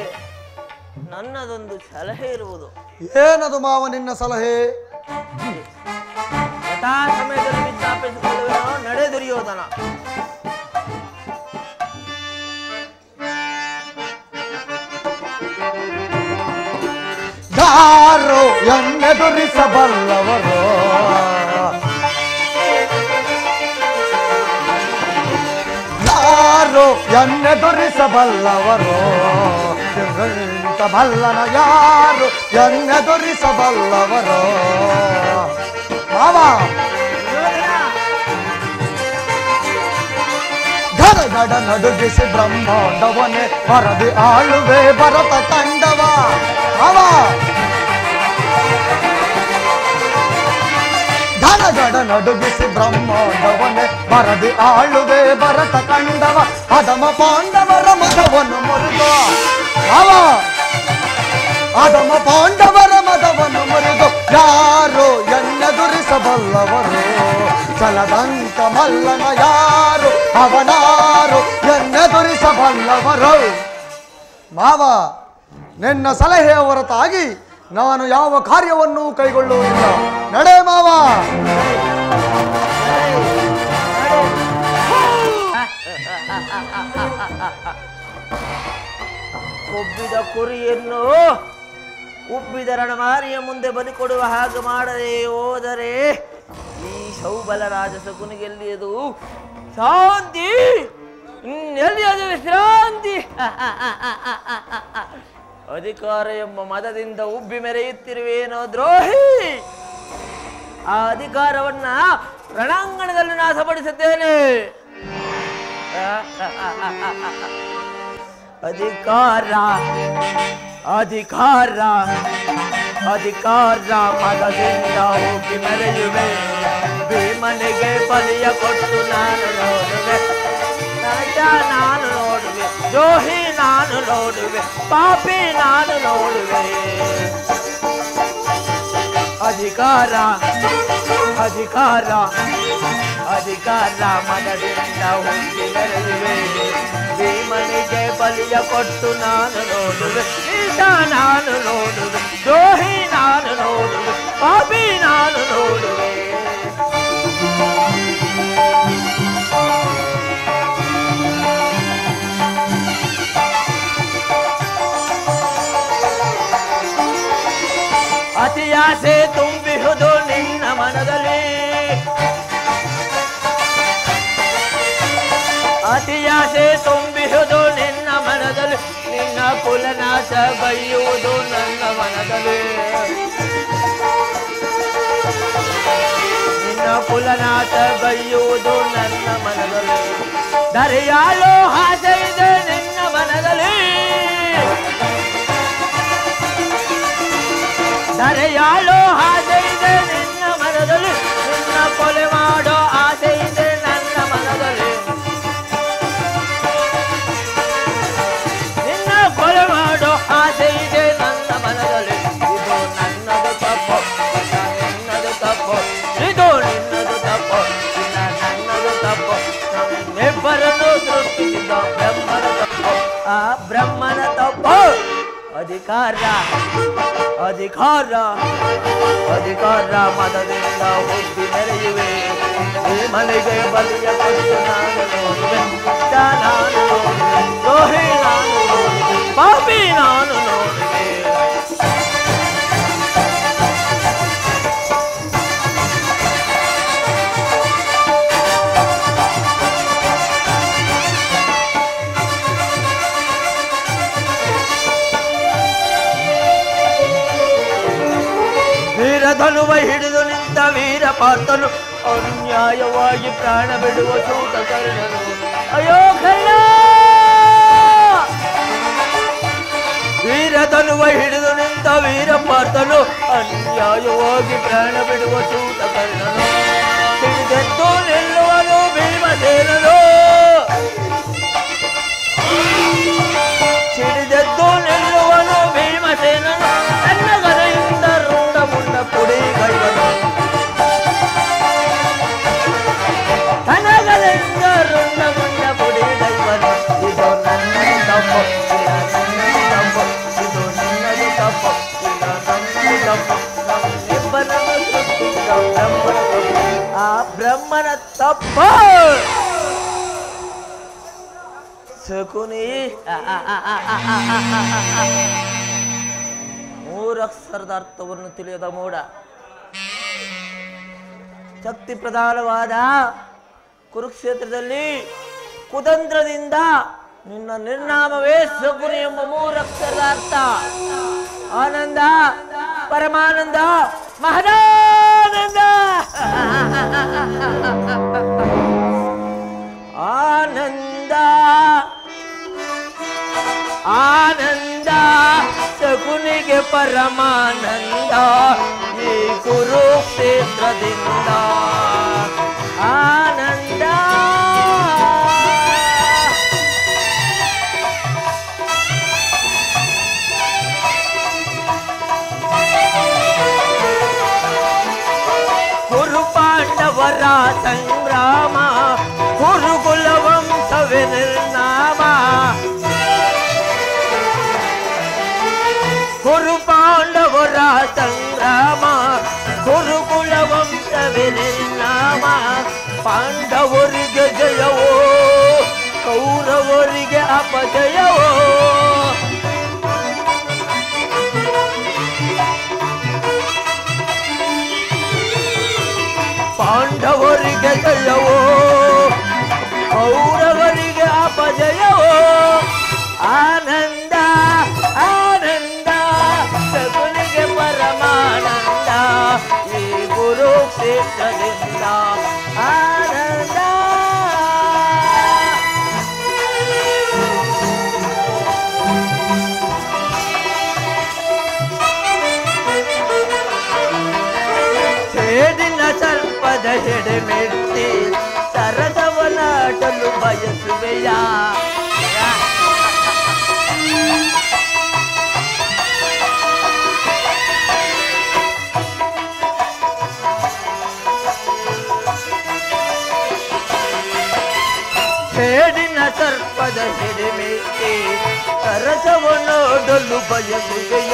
ನನ್ನದೊಂದು ಸಲಹೆ ಇರುವುದು. ಏನದು ಮಾವ ನಿನ್ನ ಸಲಹೆ? ಯಥಾ ಸಮಯದಲ್ಲಿ ವಿಜ್ಞಾಪಿಸಿಕೊಳ್ಳುವ ನಡೆ ದುರ್ಯೋಧನ. ಯಾರು ಎನ್ನೆದುರಿಸಬಲ್ಲವರು? ಯಾರು ಎನ್ನೆದುರಿಸಬಲ್ಲವರು? ಬಲ್ಲನ ಯಾರು ಎನ್ನೆದುರಿಸಬಲ್ಲವರು? ಮಾವ ಗಡ ನಡುಗಿಸಿ ಬ್ರಹ್ಮಾಂಡವನೇ ವರದಿ ಆಳುವೆ ಭರತ ತಂಡವ. ಮಾವ ಗಡ ನಡುಗಿಸಿ ಬ್ರಹ್ಮಾಂಡವನೇ ವರದಿ ಆಳುವೆ ಭರತ ಕಂಡವ. ಅದಮ ಪಾಂಡವರ ಮದವನ್ನು ಮುರಿದು ಮಾವ ಅದಮ ಪಾಂಡವರ ಮದವನ್ನು ಮುರಿದು ಯಾರು ಎನ್ನೆದುರಿಸಬಲ್ಲವರು? ಚಲದಂತ ಮಲ್ಲನ ಯಾರು ಅವನಾರು ಎನ್ನೆದುರಿಸಬಲ್ಲವರು? ಮಾವ ನಿನ್ನ ಸಲಹೆಯ ಹೊರತಾಗಿ ನಾನು ಯಾವ ಕಾರ್ಯವನ್ನು ಕೈಗೊಳ್ಳುವುದಿಲ್ಲ. ನಡೆ ಮಾವ. ಕೊಬ್ಬಿದ ಕುರಿಯನ್ನು ಉಬ್ಬಿದ ರಣಮಾರಿಯ ಮುಂದೆ ಬಲಿಕೊಡುವ ಹಾಗೆ ಮಾಡದೆ ಹೋದರೆ ಈ ಸೌಬಲ ರಾಜ ಶಕುನಿಗೆಲ್ಲಿಯದು ಶಾಂತಿ, ಎಲ್ಲಿಯದು ವಿಶ್ರಾಂತಿ. ಅಧಿಕಾರ ಎಂಬ ಮದದಿಂದ ಉಬ್ಬಿ ಮೆರೆಯುತ್ತಿರುವೇನೋ ದ್ರೋಹಿ. ಆ ಅಧಿಕಾರವನ್ನ ರಣಾಂಗಣದಲ್ಲಿ ನಾಶಪಡಿಸುತ್ತೇನೆ. ಅಧಿಕಾರ ಅಧಿಕಾರ ಅಧಿಕಾರ ಮದದಿಂದ ಹೋಗಿ ಮೆರೆಯುವೆ. ಭೀಮನಿಗೆ ಬಲಿಯ ಕೊಟ್ಟು ನಾನು ನೋಡುವೆ. ನಟ ನಾನು ನೋಡುವೆ, ದ್ರೋಹಿ ನಾನು ನೋಡುವೆ, ಪಾಪಿ ನಾನು ನೋಡುವೆ. ಅಧಿಕಾರ ಅಧಿಕಾರ ಅಧಿಕಾರ ಮದದಿಂದ ಹೋಗಿ ಮೆರೆಯುವೆ. ಭೀಮನಿಗೆ ಬಲಿಯ ಕೊಟ್ಟು ನಾನು ನೋಡುವೆ. ಈತ ನಾನು ನೋಡುವೆ, ದ್ರೋಹಿ ನಾನು ನೋಡುವೆ, ಪಾಪಿ ನಾನು ನೋಡುವೆ. ಅತಿಯಾಸೆ ತುಂಬಿಹುದು ನಿನ್ನ ಮನದಲ್ಲಿ, ಅತಿಯಾಸೆ ತುಂಬಿಹುದು ನಿನ್ನ ಮನದಲ್ಲಿ. ನಿನ್ನ ಕುಲನಾಶ ಬೈಯುವುದು ನನ್ನ ಮನದಲ್ಲಿ, ನಿನ್ನ ಕುಲನಾಶ ಬೈಯುವುದು ನನ್ನ ಮನದಲ್ಲಿ. ದರೆಯಾಳು ಆಸೆ ಇದೆ ನಿನ್ನ ಮನದಲ್ಲಿ, ದರೆಯಾಳು ಆಸೆ ಇದೆ ನಿನ್ನ ಮನದಲ್ಲಿ. ನಿನ್ನ ಕೊಲೆ ಮಾಡೋ ಆಸೆ ಇದೆ ನನ್ನ ಮನದಲ್ಲಿ, ನಿನ್ನ ಕೊಲೆ ಮಾಡೋ ಆಸೆ ಇದೆ ನನ್ನ ಮನದಲ್ಲಿ. ಇದು ನನ್ನದು ತಪ್ಪು, ನಿನ್ನದು ತಪ್ಪು, ಇದು ನಿನ್ನದು ತಪ್ಪು, ನನ್ನದು ತಪ್ಪು. ನಮ್ಮಿಬ್ಬರನ್ನು ಸೃಷ್ಟಿಸಿದ ಬ್ರಹ್ಮನ ತಪ್ಪು. ಆ ಬ್ರಹ್ಮನ ತಪ್ಪು. ಅಧಿಕಾರ ಅಧಿಕಾರ ಅಧಿಕಾರ ಮದದಿಂದ ಹುಟ್ಟಿ ಮೆರೆಯುವೆ. ಈ ಮನೆಗೆ ಬಲಿಯ ಕೊಟ್ಟು ನಾನು ನೋಡುವೆ. ನಾನು ನೋಡುವೆ, ದ್ರೋಹಿ ನಾನು ನೋಡುವೆ, ಪಾಪಿ ನಾನು ನೋಡುವೆ. ವೀರಧನುವ ಹಿಡಿದು ನಿಂತ ವೀರ ಪಾರ್ಥನು ಅನ್ಯಾಯವಾಗಿ ಪ್ರಾಣ ಬಿಡುವ ಸೂತ ಕರ್ಣನು. ಅಯ್ಯೋ ಕರ್ಣ! ವೀರಧನುವ ಹಿಡಿದು ನಿಂತ ವೀರ ಪಾರ್ಥನು ಅನ್ಯಾಯವಾಗಿ ಪ್ರಾಣ ಬಿಡುವ ಸೂತ ಕರ್ಣನು. ಹಿಡಿದೆದ್ದು ನಿಲ್ಲುವನು ಭೀಮಸೇನನು. ಹಿಡಿದೆದ್ದು ನಿಲ್ಲುವನು ಭೀಮಸೇನನು. ನನ್ನ ಗದೆಯಿಂದ ರುಂಡ ಮುಂಡ ಪುಡಿ ಕೈವನು. ತನಗದೆಯಿಂದ ರುಂಡ ಮುಂಡ ಪುಡಿ ಕೈವನು. ಇದು ನನ್ನ ತಪ್ಪು, ನನ್ನದು ತಪ್ಪು, ಇದು ನಿನ್ನದು ತಪ್ಪು, ನನ್ನದು ತಪ್ಪು. ನಮ್ಮಿಬ್ಬರನ್ನು ಸೃಷ್ಟಿಸಿದ ಬ್ರಹ್ಮನ ತಪ್ಪು. ಆ ಬ್ರಹ್ಮನ ತಪ್ಪು. ಶಕುನಿ ಮೂರಕ್ಷರದ ಅರ್ಥವನ್ನು ತಿಳಿಯದ ಮೂಢ. ಶಕ್ತಿ ಪ್ರಧಾನವಾದ ಕುರುಕ್ಷೇತ್ರದಲ್ಲಿ ಕುತಂತ್ರದಿಂದ ನಿನ್ನ ನಿರ್ನಾಮವೇ ಶಕುನಿ ಎಂಬ ಮೂರಕ್ಷರದ ಅರ್ಥ. ಆನಂದ, ಪರಮಾನಂದ, ಮಹದಾನಂದ. ಆನಂದ ಆನಂದ ಶಕುನಿಗೆ ಪರಮಾನಂದ ಈ ಕುರುಕ್ಷೇತ್ರದಿಂದ. ಆನಂದ ಕುರು ಪಾಂಡವರ ಸಂಗ್ರಾಮ, ಕುರುಕುಲ ವಂಶವೇ ನಿರ್ನಾಮ. ಕುರು ಪಾಂಡವರ ಸಂಗ್ರಾಮ, ಕುರುಕುಲ ವಂಶವೇ ನಿರ್ನಾಮ. ಪಾಂಡವರಿಗೆ ಜಯವೋ, ಕೌರವರಿಗೆ ಅಪಜಯವೋ. ಪಾಂಡವರಿಗೆ ಜಯವೋ, ಕೌರವರಿಗೆ ಅಪಜಯವೋ. ಆನಂದ ಆನಂದ ಶಕುನಿಗೆ ಪರಮಾನಂದ ಈ ಕುರುಕ್ಷೇತ್ರದಿಂದ. ಆನಂದ ಸೇಡಿನ ಸರ್ಪದ ಹಿಡಿಮೆಟ್ಟಿ ಸರಸವನಾಟಲು ಬಯಸುವೆಯ. ಸೇಡಿನ ಸರ್ಪದ ಹಿಡಿಮೆಟ್ಟಿ ಸರಸವನಾಡಲು ಬಯಸುವೆಯ.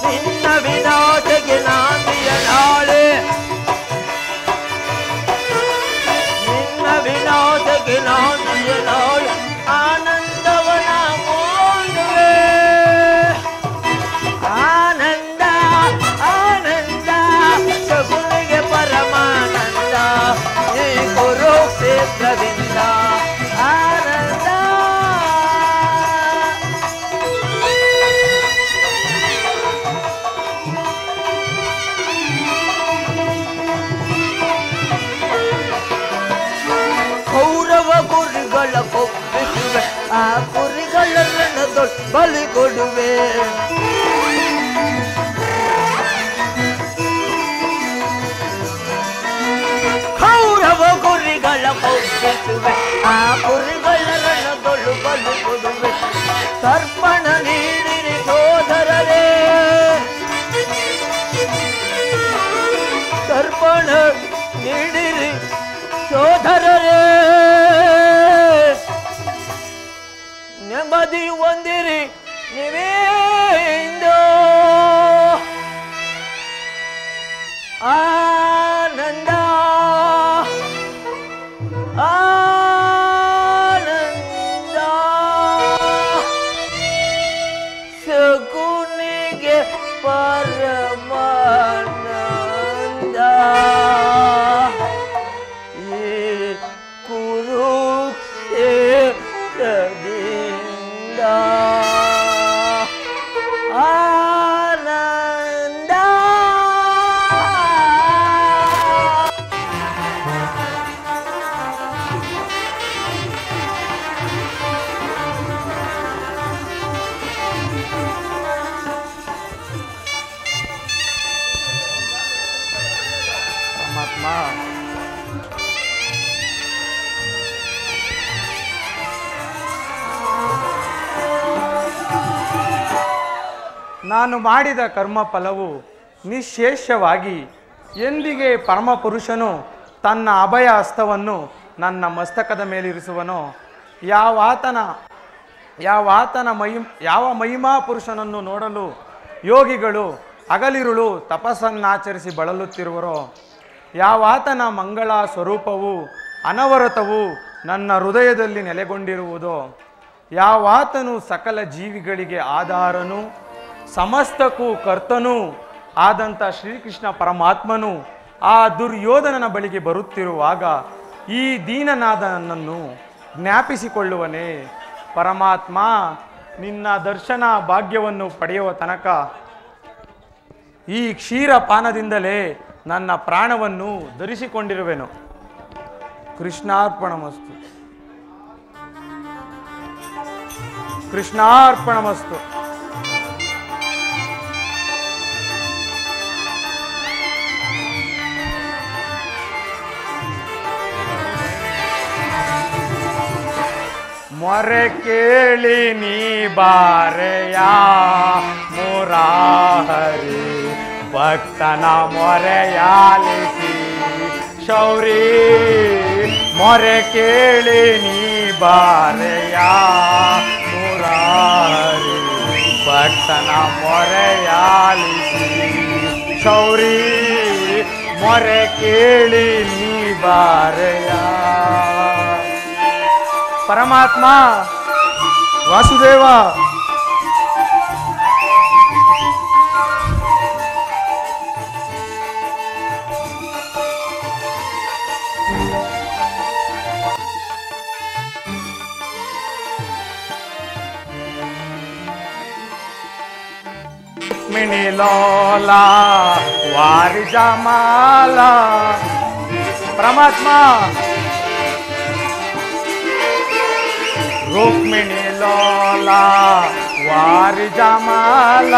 ನಿನ್ನ ವಿನಾಶಕ್ಕೆ ನಾಂದಿಯ ನಾಳೆ, ನಿನ್ನ ವಿನಾಶಕ್ಕೆ ನಾಂದಿಯ ನಾಳೆ. ಆನಂದವನ ಮೂಡುವೆ. ಆನಂದ ಆನಂದ ಶಕುನಿಗೆ ಪರಮಾನಂದ ಈ ಕುರುಕ್ಷೇತ್ರದಿಂದ. ಆನಂದ ಕೌರವ ಕುರಿಗಳ ಕೊಪ್ಪಿಸುವೆ, ಆ ಕುರಿಗಳ ರಣದೊಳ್ ಬಲಿ ಕೊಡುವೆ. ಕೌರವ ಕುರಿಗಳ ಕೊಪ್ಪಿಸುವೆ, ಆ ಕುರಿಗಳ ರಣದೊಳು ಬಲಿ ಕೊಡುವೆ. ತರ್ಪಣ ನೀಡಿರಿ ಸೋದರರೇ, ತರ್ಪಣ ನೀಡಿರಿ ಸೋದರರೇ. ನೆಮ್ಮದಿ ಹೊಂದಿರಿ ನೀವೇಂದು ಆನಂದ ಆನಂದ ಸಗುನಿಗೆ ಪರಮಾನಂದ ಈ ಕುರುಕ್ಷೇತ್ರದಿಂದ ಆನಂದ ಪರಮಾತ್ಮ, ನಾನು ಮಾಡಿದ ಕರ್ಮ ಫಲವು ನಿಶ್ಶೇಷವಾಗಿ ಎಂದಿಗೆ ಪರಮಪುರುಷನು ತನ್ನ ಅಭಯ ಹಸ್ತವನ್ನು ನನ್ನ ಮಸ್ತಕದ ಮೇಲಿರಿಸುವನೋ ಯಾವ ಮಹಿಮಾ ಪುರುಷನನ್ನು ನೋಡಲು ಯೋಗಿಗಳು ಹಗಲಿರುಳು ತಪಸ್ಸನ್ನಾಚರಿಸಿ ಬಳಲುತ್ತಿರುವರೋ, ಯಾವಾತನ ಮಂಗಳ ಸ್ವರೂಪವು ಅನವರತವು ನನ್ನ ಹೃದಯದಲ್ಲಿ ನೆಲೆಗೊಂಡಿರುವುದೋ, ಯಾವಾತನು ಸಕಲ ಜೀವಿಗಳಿಗೆ ಆಧಾರನು ಸಮಸ್ತಕ್ಕೂ ಕರ್ತನೂ ಆದಂಥ ಶ್ರೀಕೃಷ್ಣ ಪರಮಾತ್ಮನು ಆ ದುರ್ಯೋಧನನ ಬಳಿಗೆ ಬರುತ್ತಿರುವಾಗ ಈ ದೀನನಾದ ನನ್ನನ್ನು ಜ್ಞಾಪಿಸಿಕೊಳ್ಳುವನೇ. ಪರಮಾತ್ಮ, ನಿನ್ನ ದರ್ಶನ ಭಾಗ್ಯವನ್ನು ಪಡೆಯುವ ತನಕ ಈ ಕ್ಷೀರಪಾನದಿಂದಲೇ ನನ್ನ ಪ್ರಾಣವನ್ನು ಧರಿಸಿಕೊಂಡಿರುವೆನು. ಕೃಷ್ಣಾರ್ಪಣಮಸ್ತು. ಕೃಷ್ಣಾರ್ಪಣಮಸ್ತು. ಮೊರೆ ಕೇಳಿ ನೀ ಬಾರೆಯ ಮುರಾಹರಿ, ಭಕ್ತನ ಮೊರೆಯಾಲಿಸಿ ಶೌರಿ. ಮೊರೆ ಕೇಳಿ ನೀ ಬಾರೆಯ ಮುರಾರಿ, ಭಕ್ತನ ಮೊರೆಯಾಲಿಸಿ ಶೌರಿ. ಮೊರೆ ಕೇಳಿ ನೀ ಬಾರೆಯ. ಪರಮಾತ್ಮ ವಾಸುದೇವ, ರುಕ್ಮಿಣಿ ಲೋಲಾ ವಾರಿ ಜಮಾಲ. ಪರಮಾತ್ಮ, ರುಕ್ಮಿಣಿ ಲೋಲಾ ವಾರಿ ಜಮಾಲ,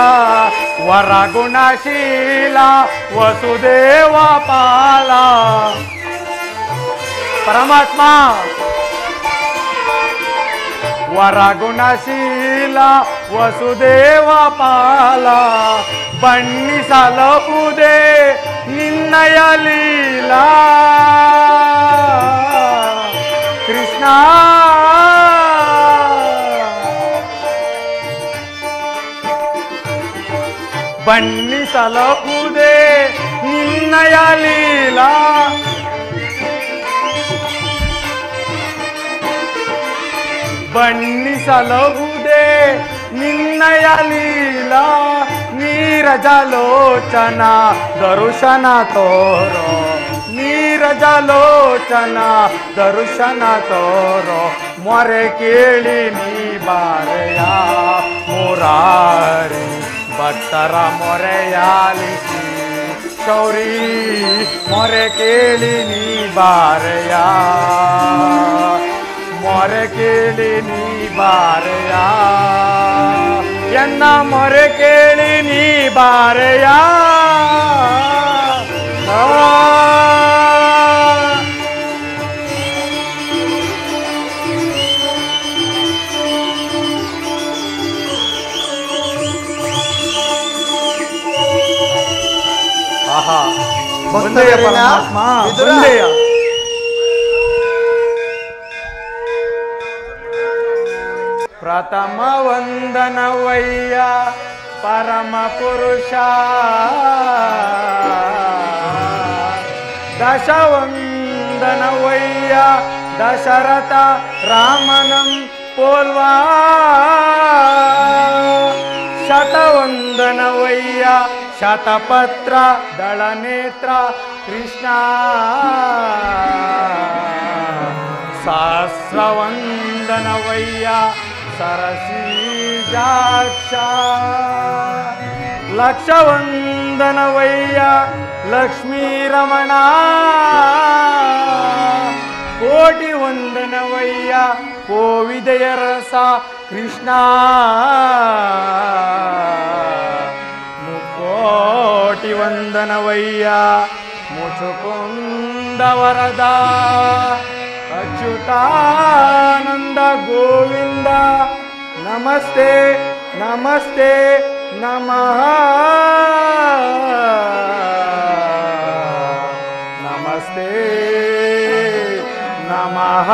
ವರಗುಣಶೀಲ ವಸುದೇವ ಪಾಲ. ಪರಮಾತ್ಮ, ವರಗುಣಶೀಲ ವಸುದೇವ ಪಾಲ, ಬಣ್ಣಿಸಲಹುದೇ ನಿನ್ನಯ ಲೀಲಾ. ಕೃಷ್ಣ, ಬಣ್ಣಿಸಲಹುದೇ ನಿನ್ನಯ ಲೀಲಾ. ಬಣ್ಣಿಸಲಹುದೇ ನಿನ್ನಯ ಲೀಲಾ. ನೀರಜಲೋಚನ ದರುಶನ ತೋರೋ, ನೀರಜಲೋಚನ ದರುಶನ ತೋರೋ. ಮೊರೆ ಕೇಳಿ ನೀ ಬಾರೆಯ ಮುರಾರಿ, ಭಕ್ತರ ಮೊರೆಯಾಲಿಸಿ ಶೌರಿ. ಮೊರೆ ಕೇಳಿ ನೀ ಬಾರೆಯ, ಮೊರೆ ಕೇಳಿ ನೀ ಬಾರೆಯ. ಎನ್ನ ಮೊರೆ ಕೇಳಿ ನೀ ಬಾರೆಯ. ಆಹಾ, ಒಂದೆಯ ಪರಮಾತ್ಮ, ಒಂದೆಯ. ಪ್ರಥಮ ವಂದನವಯ್ಯ ಪರಮ ಪುರುಷ ದಶವಂದನವಯ್ಯ ದಶರಥ ರಾಮನಂ ಪೋಲ್ವಾ ಶತವಂದನವಯ್ಯ ಶತಪತ್ರ ದಳನೇತ್ರ ಕೃಷ್ಣ ಸಹಸ್ರವಂದನವಯ್ಯ ಸರಸೀಜಾಕ್ಷ ಲಕ್ಷವಂದನವಯ್ಯ ಲಕ್ಷ್ಮೀರಮಣ ಕೋಟಿ ವಂದನವಯ್ಯ ಕೋವಿದಯ ರಸ ಕೃಷ್ಣ ಮುಕೋಟಿ ವಂದನವಯ್ಯ ಮುಚುಕುಂದ ವರದ ಅಚ್ಯುತಾನಂದ ಗೋವಿಂದ ನಮಸ್ತೆ ನಮಸ್ತೆ ನಮಃ ನಮಸ್ತೆ ನಮಃ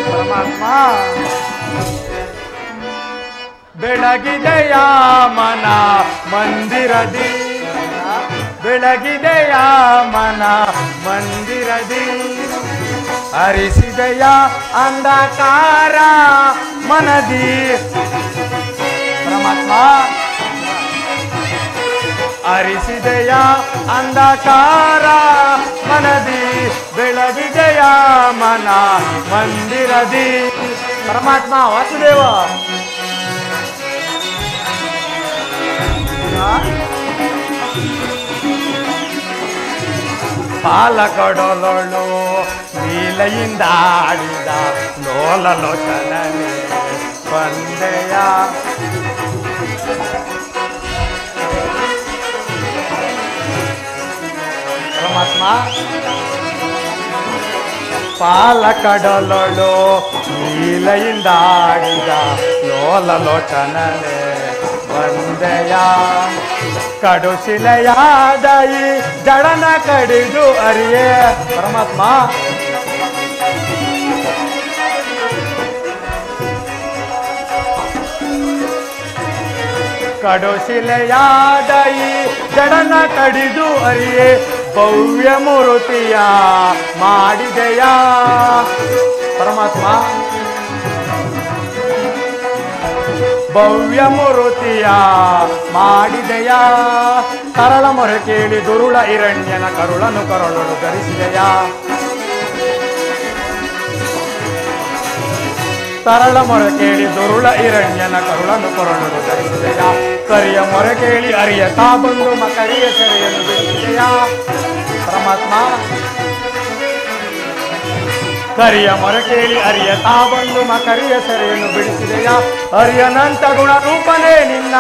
ಪರಮಾತ್ಮ ಬೆಳಗಿದೆಯ ಮನ ಮಂದಿರದಿ ಬೆಳಗಿದೆಯ ಮನ ಮಂದಿರದಿ ಹರಿಸಿದೆಯ ಅಂಧಕಾರ ಮನದಿ ಪರಮಾತ್ಮ ಹರಿಸಿದೆಯ ಅಂಧಕಾರ ಮನದಿ ಬೆಳಗಿದೆಯ ಮನ ಮಂದಿರದಿ ಪರಮಾತ್ಮ ವಾಸುದೇವ ಪಾಲಕಡೊಲೊಳು ನೀಲೆಯಿಂದ ಆಡಿದ ಲೋಲಲೋಚನನೆ ಬಂದೆಯ ಪರಮಾತ್ಮ ಪಾಲಕಡೊಲೊಳು ನೀಲೆಯಿಂದ ಆಡಿದ ಲೋಲಲೋಚನನೆ ಬಂದೆಯ ಕಡುಶಿಲೆಯಾದ ಈ ಜಡನ ಕಡಿದು ಅರಿಯೇ ಪರಮಾತ್ಮ ಕಡುಶಿಲೆಯಾದ ಈ ಜಡನ ಕಡಿದು ಅರಿಯೇ ಭವ್ಯ ಮೂರ್ತಿಯ ಮಾಡಿದೆಯ ಪರಮಾತ್ಮ ಭವ್ಯ ಮೂರ್ತಿಯ ಮಾಡಿದೆಯ ಕರಳ ಮೊರೆ ಕೇಳಿ ದುರುಳ ಹಿರಣ್ಯನ ಕರುಳನು ಕರುಳನು ಧರಿಸಿದೆಯ ಕರಳ ಮೊರೆ ಕೇಳಿ ದುರುಳ ಹಿರಣ್ಯನ ಕರುಳನು ಕರುಳನು ಧರಿಸಿದೆಯ ಕರಿಯ ಮೊರೆ ಕೇಳಿ ಅರಿಯ ತಾ ಬಂದು ಮಕರಿಯ ಸೆರೆಯನ್ನು ಬಿಡಿಸಿದೆಯ ಪರಮಾತ್ಮ ಕರಿಯ ಮೊರೆ ಕೇಳಿ ಅರಿಯ ತಾ ಬಂದು ಮಕರಿಯ ಸೆರೆಯನ್ನು ಬಿಡಿಸಿದೆಯ ಅರಿಯನಂತ ಗುಣ ರೂಪನೇ ನಿನ್ನ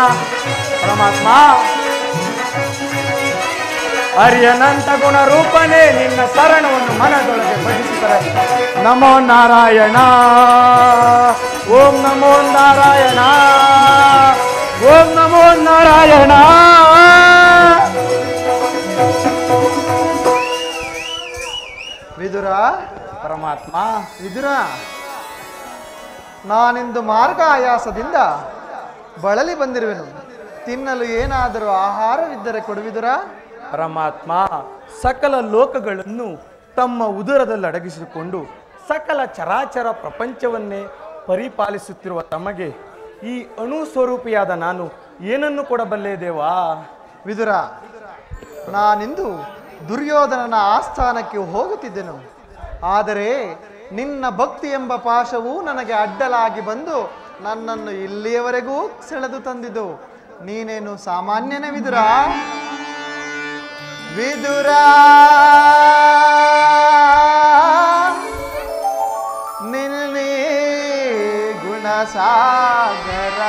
ಪರಮಾತ್ಮ ಅರಿಯನಂತ ಗುಣ ರೂಪನೇ ನಿನ್ನ ಶರಣವನ್ನು ಮನದೊಳಗೆ ಭಜಿಸಿದರೆ ನಮೋ ನಾರಾಯಣ ಓಂ ನಮೋ ನಾರಾಯಣ ಓಂ ನಮೋ ನಾರಾಯಣ ವಿದುರ ಪರಮಾತ್ಮ ವಿದುರ ನಾನಿಂದು ಮಾರ್ಗ ಆಯಾಸದಿಂದ ಬಳಲಿ ಬಂದಿರುವೆನು. ತಿನ್ನಲು ಏನಾದರೂ ಆಹಾರವಿದ್ದರೆ ಕೊಡುವಿದುರ. ಪರಮಾತ್ಮ ಸಕಲ ಲೋಕಗಳನ್ನು ತಮ್ಮ ಉದರದಲ್ಲಿ ಅಡಗಿಸಿಕೊಂಡು ಸಕಲ ಚರಾಚರ ಪ್ರಪಂಚವನ್ನೇ ಪರಿಪಾಲಿಸುತ್ತಿರುವ ತಮಗೆ ಈ ಅಣು ಸ್ವರೂಪಿಯಾದ ನಾನು ಏನನ್ನು ಕೊಡಬಲ್ಲೆ ದೇವಾ? ವಿದುರ, ನಾನಿಂದು ದುರ್ಯೋಧನನ ಆಸ್ಥಾನಕ್ಕೆ ಹೋಗುತ್ತಿದ್ದೆನು. ಆದರೆ ನಿನ್ನ ಭಕ್ತಿ ಎಂಬ ಪಾಶವು ನನಗೆ ಅಡ್ಡಲಾಗಿ ಬಂದು ನನ್ನನ್ನು ಇಲ್ಲಿಯವರೆಗೂ ಸೆಳೆದು ತಂದಿದ್ದು. ನೀನೇನು ಸಾಮಾನ್ಯನೇ ವಿದುರ? ವಿದುರ ನಿನ್ನೆ ಗುಣಸಾಗರ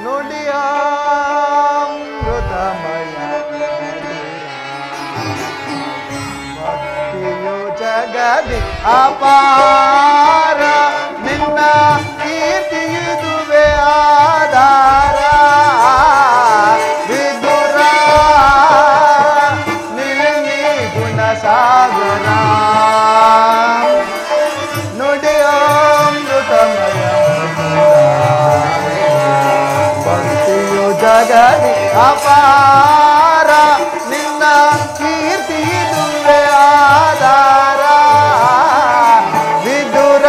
ನುಡಿಯ ಮೃತಮಯ ಭಕ್ತಿಯು ಜಗದಿ ಅಪಾರ ನಿನ್ನ ಕೀರ್ತಿಯುದುವೆ ಆಧಾರ. ವಿದುರ ನಿನ್ನೆ ಗುಣಸಾಗರ ಅಪಾರ ನಿನ್ನ ಕೀರ್ತಿ ಇದುವೆ ಆಧಾರ ವಿದುರ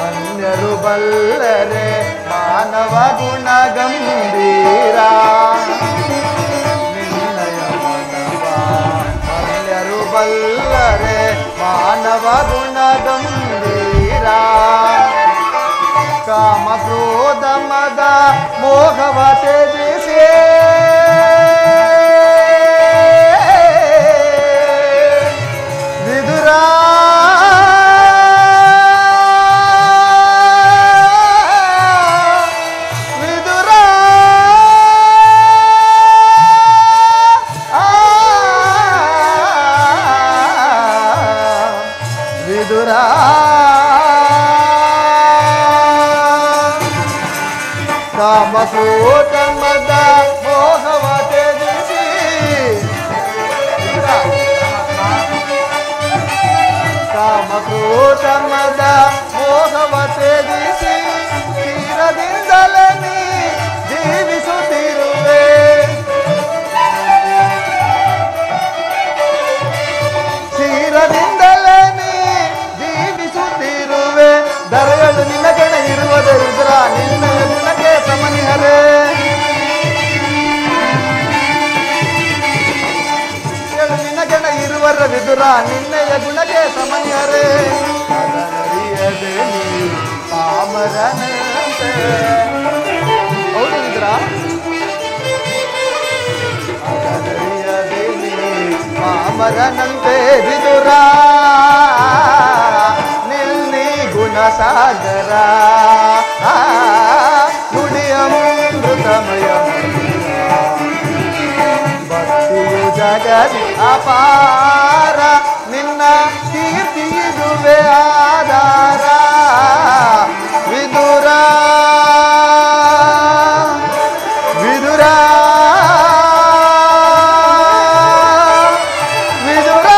ಅನ್ಯರು ಬಲ್ಲರೆ ಮಾನವ ಗುಣ ಗಂಭೀರ ನಿನ್ನಯ ಮನವ ಅನ್ಯರು ಬಲ್ಲರೆ ಮಾನವ ಗುಣ ಗಂಭೀರ ಕಾಮ ಕ್ರೋಧ ಮದ ಮೋಹವ ತ್ಯಜಿಸಿ ವಿದುರ ಕಾಮಕ್ರೋಧ ಮದ ಮೋಹವ ತ್ಯಜಿಸಿ ಕಾಮಕ್ರೋಧ ಮದ ಮೋಹವ ತ್ಯಜಿಸಿ ತೀರದಿಂದಲೇ ನೀ ಜೀವಿಸುತ್ತಿರುವೆ ತೀರದಿಂದಲೇ ನೀ ಜೀವಿಸುತ್ತಿರುವೆ ದರಗಳು ನಿನಗಣ ಇರುವುದೇ ರುದ್ರ ನಿನ್ನ ಗುಣಕ್ಕೆ ಸಮನಿಹರೇ ನಿನಗಣ ಇರುವರ ವಿದುರ ನಿನ್ನೆಯ ಗುಣಕ್ಕೆ ಸಮನಿಹರೇ ಅದನರಿಯದೆ ನೀ ಪಾಮರನಂತೆ ಹೌದು ವಿದುರ ಅದನರಿಯದೆ ನೀ ಪಾಮರನಂತೆ ವಿದುರ ನಿನ್ನಿ ಗುಣಸಾಗರ ನುಡಿಯಮೃತಮಯ ಭಕ್ತಿಯು ಜಗದಿ ಅಪಾರ ನಿನ್ನ ಕೀರ್ತಿ ಇದುವೆ ಆಧಾರ ವಿದುರ ವಿದುರ ವಿದುರ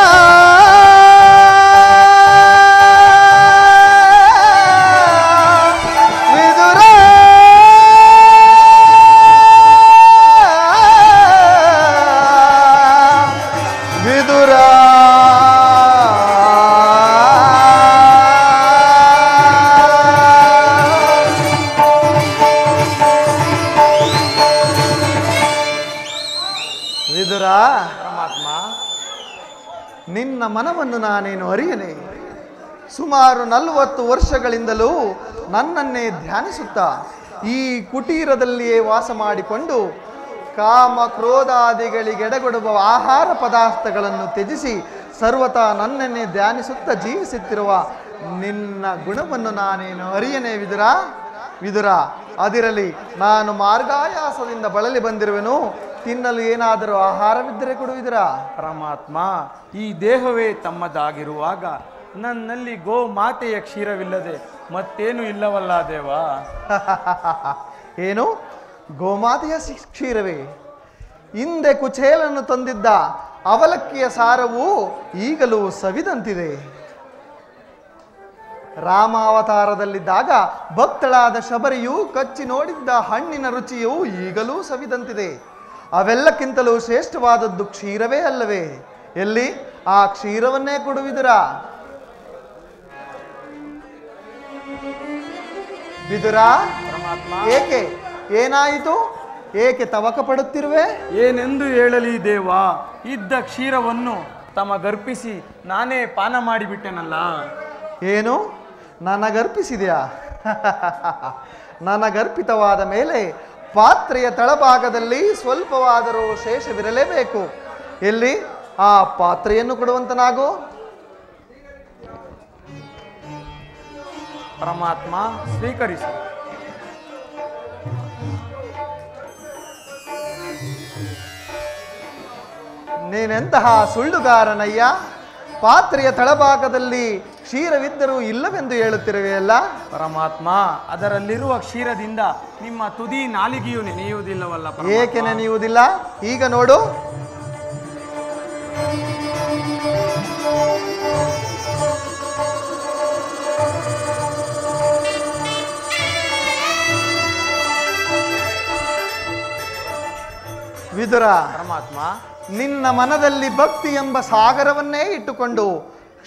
ವಿದುರ ಪರಮಾತ್ಮ ನಿನ್ನ ಮನವನ್ನು ನಾನೇನು ಅರಿಯನೆ ಸುಮಾರು 40 ವರ್ಷಗಳಿಂದಲೂ ನನ್ನನ್ನೇ ಧ್ಯಾನಿಸುತ್ತಾ ಈ ಕುಟೀರದಲ್ಲಿಯೇ ವಾಸ ಮಾಡಿಕೊಂಡು ಕಾಮ ಕ್ರೋಧಾದಿಗಳಿಗೆಡೆಗೊಡುವ ಆಹಾರ ಪದಾರ್ಥಗಳನ್ನು ತ್ಯಜಿಸಿ ಸರ್ವತಾ ನನ್ನನ್ನೇ ಧ್ಯಾನಿಸುತ್ತಾ ಜೀವಿಸುತ್ತಿರುವ ನಿನ್ನ ಗುಣವನ್ನು ನಾನೇನು ಅರಿಯನೆ ವಿದುರ ವಿದುರ ಅದಿರಲಿ ನಾನು ಮಾರ್ಗಾಯಾಸದಿಂದ ಬಳಲಿ ಬಂದಿರುವೆನು ತಿನ್ನಲು ಏನಾದರೂ ಆಹಾರವಿದ್ದರೆ ಕೊಡುವಿದಿರ ಪರಮಾತ್ಮ ಈ ದೇಹವೇ ತಮ್ಮದಾಗಿರುವಾಗ ನನ್ನಲ್ಲಿ ಗೋ ಮಾತೆಯ ಕ್ಷೀರವಿಲ್ಲದೆ ಮತ್ತೇನು ಇಲ್ಲವಲ್ಲ ದೇವ ಏನು ಗೋಮಾತೆಯ ಕ್ಷೀರವೇ ಹಿಂದೆ ಕುಚೇಲನ್ನು ತಂದಿದ್ದ ಅವಲಕ್ಕಿಯ ಸಾರವು ಈಗಲೂ ಸವಿದಂತಿದೆ ರಾಮಾವತಾರದಲ್ಲಿದ್ದಾಗ ಭಕ್ತಳಾದ ಶಬರಿಯು ಕಚ್ಚಿ ನೋಡಿದ್ದ ಹಣ್ಣಿನ ರುಚಿಯು ಈಗಲೂ ಸವಿದಂತಿದೆ ಅವೆಲ್ಲಕ್ಕಿಂತಲೂ ಶ್ರೇಷ್ಠವಾದದ್ದು ಕ್ಷೀರವೇ ಅಲ್ಲವೇ ಎಲ್ಲಿ ಆ ಕ್ಷೀರವನ್ನೇ ಕೊಡುವಿದಿರ ವಿದುರ ಏಕೆ ಏನಾಯಿತು ಏಕೆ ತವಕ ಪಡುತ್ತಿರುವೆ ಏನೆಂದು ಹೇಳಲಿ ದೇವ ಇದ್ದ ಕ್ಷೀರವನ್ನು ತಮಗರ್ಪಿಸಿ ನಾನೇ ಪಾನ ಮಾಡಿಬಿಟ್ಟೆನಲ್ಲ ಏನು ನನಗರ್ಪಿಸಿದೆಯಾ ನನಗರ್ಪಿತವಾದ ಮೇಲೆ ಪಾತ್ರೆಯ ತಳಭಾಗದಲ್ಲಿ ಸ್ವಲ್ಪವಾದರೂ ಶೇಷವಿರಲೇಬೇಕು ಎಲ್ಲಿ ಆ ಪಾತ್ರೆಯನ್ನು ಕೊಡುವಂತನಾಗೋ ಪರಮಾತ್ಮ ಸ್ವೀಕರಿಸಿ ನೀನೆಂತಹ ಸುಳ್ಳುಗಾರನಯ್ಯ ಪಾತ್ರೆಯ ತಳಭಾಗದಲ್ಲಿ ಕ್ಷೀರವಿದ್ದರೂ ಇಲ್ಲವೆಂದು ಹೇಳುತ್ತಿರುವೆಯಲ್ಲ? ಪರಮಾತ್ಮ, ಅದರಲ್ಲಿರುವ ಕ್ಷೀರದಿಂದ ನಿಮ್ಮ ತುದಿ ನಾಲಿಗೆಯು ನೆನೆಯುವುದಿಲ್ಲವಲ್ಲ? ಏಕೆ ನೆನೆಯುವುದಿಲ್ಲ? ಈಗ ನೋಡು. ವಿದುರ, ಪರಮಾತ್ಮ, ನಿನ್ನ ಮನದಲ್ಲಿ ಭಕ್ತಿ ಎಂಬ ಸಾಗರವನ್ನೇ ಇಟ್ಟುಕೊಂಡು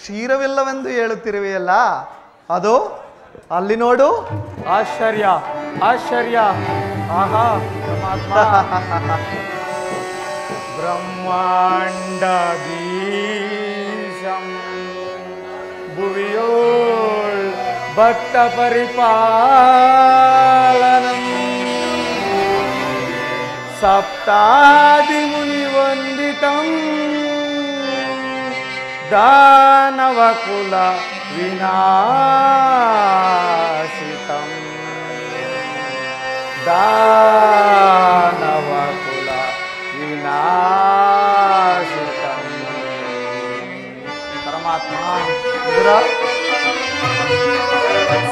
ಕ್ಷೀರವಿಲ್ಲವೆಂದು ಹೇಳುತ್ತಿರುವೆಯಲ್ಲ, ಅದು ಅಲ್ಲಿ ನೋಡು. ಆಶ್ಚರ್ಯ, ಆಶ್ಚರ್ಯ. ಆಹಾ ಪರಮಾತ್ಮ. ಬ್ರಹ್ಮಾಂಡ ಬೀಜಂ ಭುವಿಯೋಳ್ ಭಕ್ತ ಪರಿಪಾಲನಂ ಸಪ್ತಾದಿ ಮುನಿ ವಂದಿತಂ ದಾನವಕುಲ ವಿನಾಶಿತಂ ದಾನವಕುಲ ವಿನಾಶಿತಂ. ಪರಮಾತ್ಮ,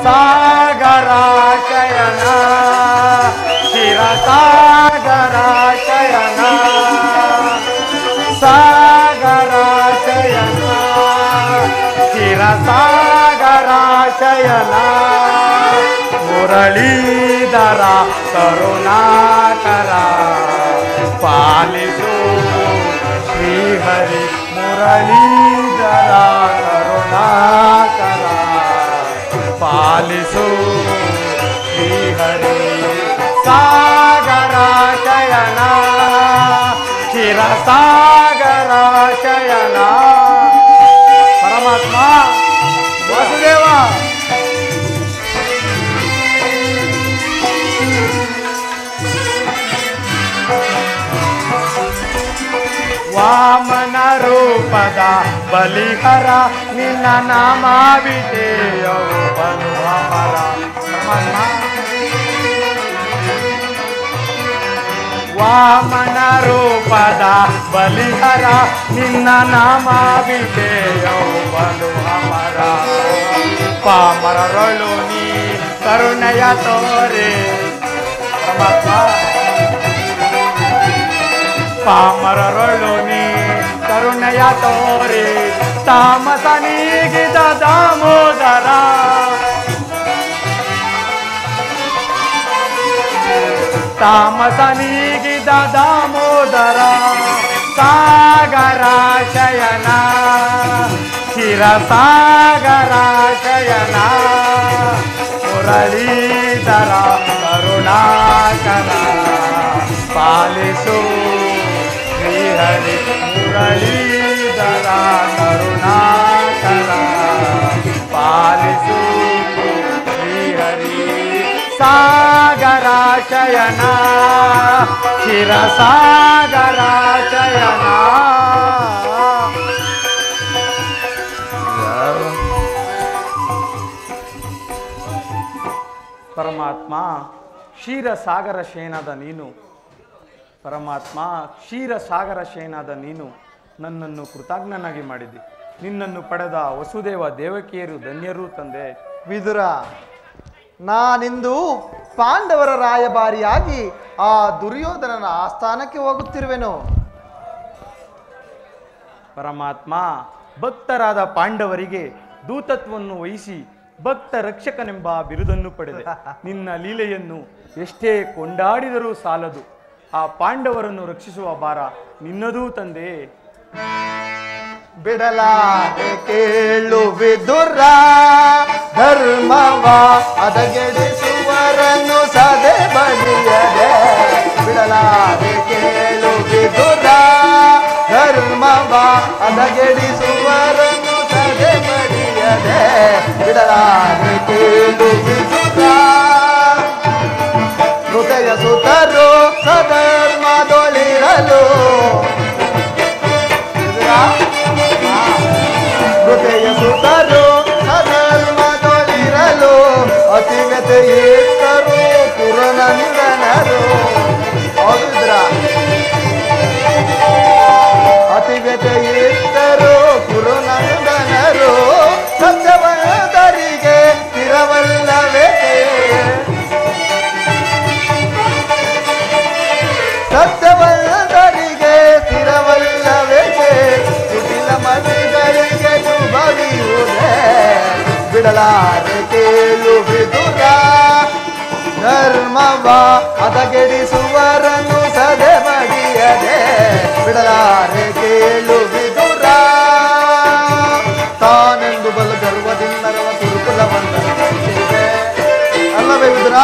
ಸಾಗರಾಶಯನ ಶಿರಸಾಗರಾಶಯನ ಸಾಗರಾಶಯನ ಶಿರಸಾಗರಾಶಯನ ಮುರಳೀಧರ ಕರುಣಾಕರ ಪಾಲಿಸು ಶ್ರೀಹರಿ ಮುರಳೀಧರ ಕರುಣಾಕರ ಪಾಲಿಸು ಶ್ರೀಹರಿ ಸಾಗರಾಶಯನ ಕ್ಷೀರಸಾಗರಾಶಯನ. ಪರಮಾತ್ಮ, ವಾಸುದೇವ, ವಾಮನ ರೂಪದ ಬಲಿಹರ ನಿನ್ನ ನಾಮಾವಿದೆಯವು ಬಲುವಮರ. ವಾಮನ ರೂಪದ ಬಲಿಹರ ನಿನ್ನ ನಾಮಾವಿದೆಯವು ಬಲುವಮರ. ಪಾಮರರೊಳು ನೀ ಕರುಣೆಯ ತೋರೆ. ಪರಮಾತ್ಮ, ಪಾಮರರೊಳು ನೀ ಕರುಣೆಯ ತೋರೆ ತಾಮಸ ನೀಗಿದ ದಾಮೋದರ. ತಾಮಸ ನೀಗಿದ ದಾಮೋದರ ಸಾಗರಾಶಯನ ಶಿರಸಾಗರಾಶಯನ ಮುರಳೀಧರ ಕರುಣಾಕರ ಪಾಲಿಸು ಶ್ರೀಹರಿ ಮುರಳೀಧರ ಕರುಣಾಕರ ಪಾಲಿಸು ಶ್ರೀಹರಿ ಸಾಗರಾಶಯನ ಶಿರಸಾಗರಾಶಯನ. ಪರಮಾತ್ಮ, ಕ್ಷೀರಸಾಗರ ಶೇನಾದ ನೀನು, ಪರಮಾತ್ಮ ಕ್ಷೀರಸಾಗರ ಶೇನಾದ ನೀನು ನನ್ನನ್ನು ಕೃತಜ್ಞನಾಗಿ ಮಾಡಿದೆ. ನಿನ್ನನ್ನು ಪಡೆದ ವಸುದೇವ ದೇವಕಿಯರು ಧನ್ಯರು ತಂದೆ. ವಿದುರ, ನಾನಿಂದು ಪಾಂಡವರ ರಾಯಭಾರಿಯಾಗಿ ಆ ದುರ್ಯೋಧನನ ಆಸ್ಥಾನಕ್ಕೆ ಹೋಗುತ್ತಿರುವೆನು. ಪರಮಾತ್ಮ, ಭಕ್ತರಾದ ಪಾಂಡವರಿಗೆ ದೂತತ್ವವನ್ನು ವಹಿಸಿ ಭಕ್ತ ರಕ್ಷಕನೆಂಬ ಬಿರುದನ್ನು ಪಡೆದೆ. ನಿನ್ನ ಲೀಲೆಯನ್ನು ಎಷ್ಟೇ ಕೊಂಡಾಡಿದರೂ ಸಾಲದು. ಆ ಪಾಂಡವರನ್ನು ರಕ್ಷಿಸುವ ಭಾರ ನಿನ್ನದೂ ತಂದೆ. ಬಿಡಲಾರೆ ಕೇಳು ವಿದುರ, ಧರ್ಮವ ಅದಗೆಡಿಸುವರನ್ನು ಸದೆ ಬಳಿಯದೆ. ಬಿಡಲಾರೆ ಕೇಳು ವಿದುರ, ಧರ್ಮವ ಅದಗೆಡಿಸುವರನ್ನು ಸದೆ ಬಳಿಯದೆ. ಬಿಡಲಾರೆ ಕೇಳು ವಿದುರ, ಹೃದಯ ಸುತರು ಸಧರ್ಮದೊಳಿರಲು. ಹೃದಯ ಸುತರು ಸಧರ್ಮದೊಳಿರಲು ಅತಿವ್ಯತೆಯಿತ್ತರು ಪುರನಂದನರು. ಹೌದ್ರ, ಅತಿವ್ಯತೆಯಿತ್ತರು ಪುರನಂದನರು ಸತ್ಯವ ಬಿಡಲಾರೆ ಕೇಳು ವಿದುರ ಧರ್ಮವ ಹದಗೆಡಿಸುವರನ್ನು ಸದೆ ಬಡಿಯದೆ ಬಿಡಲಾರೆ ಕೇಳು ವಿದುರ ತಾನೆಂದು ಬಲ ಗರ್ವದಿಂದರವ ಕುರುಕುಲವನ್ನು ಅಲ್ಲವೇ ವಿದುರ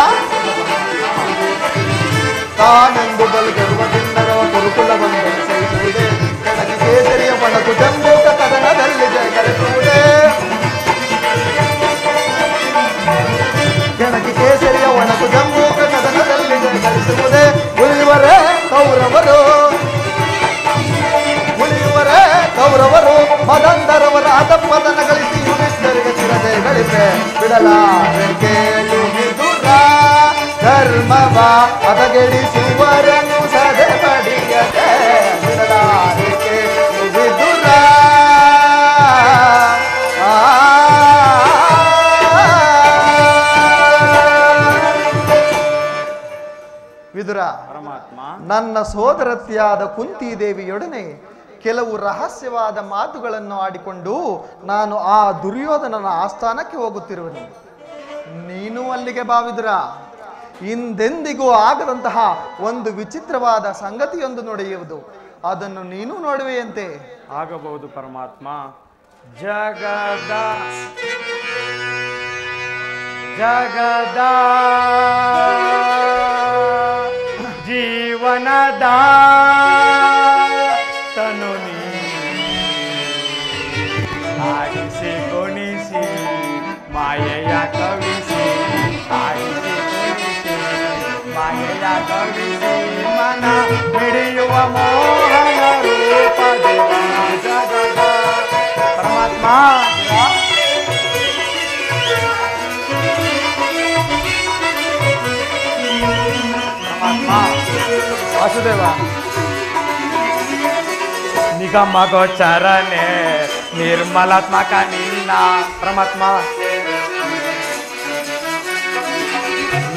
ತಾನೆಂದು ಬಲ ಗರ್ವದಿಂದರವ ಕುರುಕುಲವನ್ನು ಸಹಿಸುವುದೇ ಕೆಳಗೆ ಕೇಸರಿಯ ಬಣಕು ಜಂಬೂಕ ಕದನದಲ್ಲಿ ಜಯಗಳಿಸುವುದೇ ಕೆಣಕಿ ಕೇಸರಿಯ ಒಣಕು ಜಂಬೂಕ ಕದನದಲ್ಲಿ ಜಯಗಳಿಸುವುದೇ ಉಳಿಯುವರೇ ಕೌರವರು ಮದಂದರವರ ಅಧಪತನ ಗಳಿಸಿ ಯುಧಿಷ್ಠರಿಗೆ ಚಿರಜಯ ಗಳಿಸೆ ಬಿಡಲಾರೆ ಕೇಳು ವಿದುರ ಧರ್ಮವ ಹದಗೆಡಿಸುವರನ್ನು ಸದೆ ಬಡಿಯದೆ ಬಿಡಲಾರೆ ಕೇಳು ವಿದುರ ವಿದುರ ಪರಮಾತ್ಮ ನನ್ನ ಸೋದರತಿಯಾದ ಕುಂತಿದೇವಿಯೊಡನೆ ಕೆಲವು ರಹಸ್ಯವಾದ ಮಾತುಗಳನ್ನು ಆಡಿಕೊಂಡು ನಾನು ಆ ದುರ್ಯೋಧನನ ಆಸ್ಥಾನಕ್ಕೆ ಹೋಗುತ್ತಿರುವನು. ನೀನು ಅಲ್ಲಿಗೆ ಭಾವಿದುರ. ಹಿಂದೆಂದಿಗೂ ಆಗದಂತಹ ಒಂದು ವಿಚಿತ್ರವಾದ ಸಂಗತಿಯೊಂದು ನಡೆಯುವುದು, ಅದನ್ನು ನೀನು ನೋಡುವೆಯಂತೆ. ಆಗಬಹುದು ಪರಮಾತ್ಮ. ಜಗದ ಜೀವನದ ತನು ಆಡಿಸಿ ಗುಣಿಸಿ ಮಾಯೆಯ ಕವಿಸಿ ಆಡಿಸಿ ಗುಣಿಸಿ ಮಾಯೆಯ ಕವಿಸಿ ಮನ ಹಿಡಿಯುವ ಮೋಹನ ರೂಪ ಜಗದ ಪರಮಾತ್ಮ. ವಾಸುದೇವ ನಿಗಮ ಗೋಚರನೆ ನಿರ್ಮಲಾತ್ಮಕ ನಿನ್ನ ಪರಮಾತ್ಮ.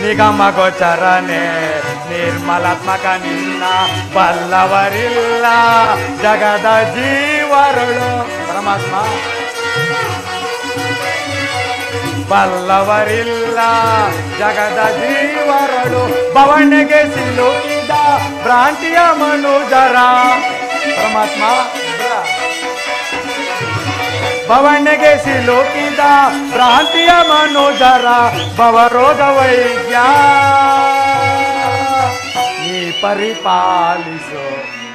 ನಿಗಮ ಗೋಚರನೆ ನಿರ್ಮಲಾತ್ಮಕ ನಿನ್ನ ಬಲ್ಲವರಿಲ್ಲ ಜಗದ ಜೀವರುಳು ಪರಮಾತ್ಮ. ಬಲ್ಲವರಿಲ್ಲ ಜಗದ ಜೀವರಳು ಬವಣೆಗೆ ಸಿಲುಕಿದ ಭ್ರಾಂತಿಯ ಮನುಜರ ಪರಮಾತ್ಮ. ಬವಣೆಗೆ ಸಿಲುಕಿದ ಭ್ರಾಂತಿಯ ಮನುಜರ ಭವರೋಗ ವೈದ್ಯ ನೀ ಪರಿಪಾಲಿಸೋ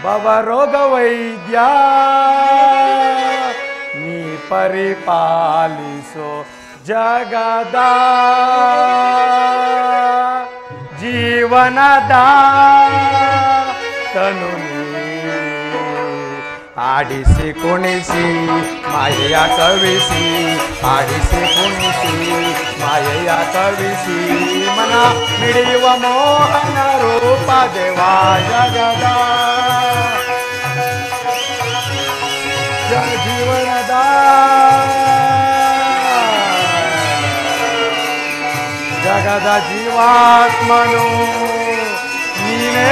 ಭವರೋಗ ವೈದ್ಯ ನೀ ಪರಿಪಾಲಿಸೋ ಜಗದ ಜೀವನದ ತನು ಆಡಿಸಿ ಕುಣಿಸಿ ಮಾಯೆಯ ಕವಿಸಿ ಆಡಿಸಿ ಕುಣಿಸಿ ಮಾಯೆಯ ಕವಿಸಿ ಮನ ಮಿಡಿಯುವ ಮೋಹನ ರೂಪ ದೇವಾ ಜಗದ ಜೀವನದ ಜಗದ ಜೀವಾತ್ಮನು ನೀನೇ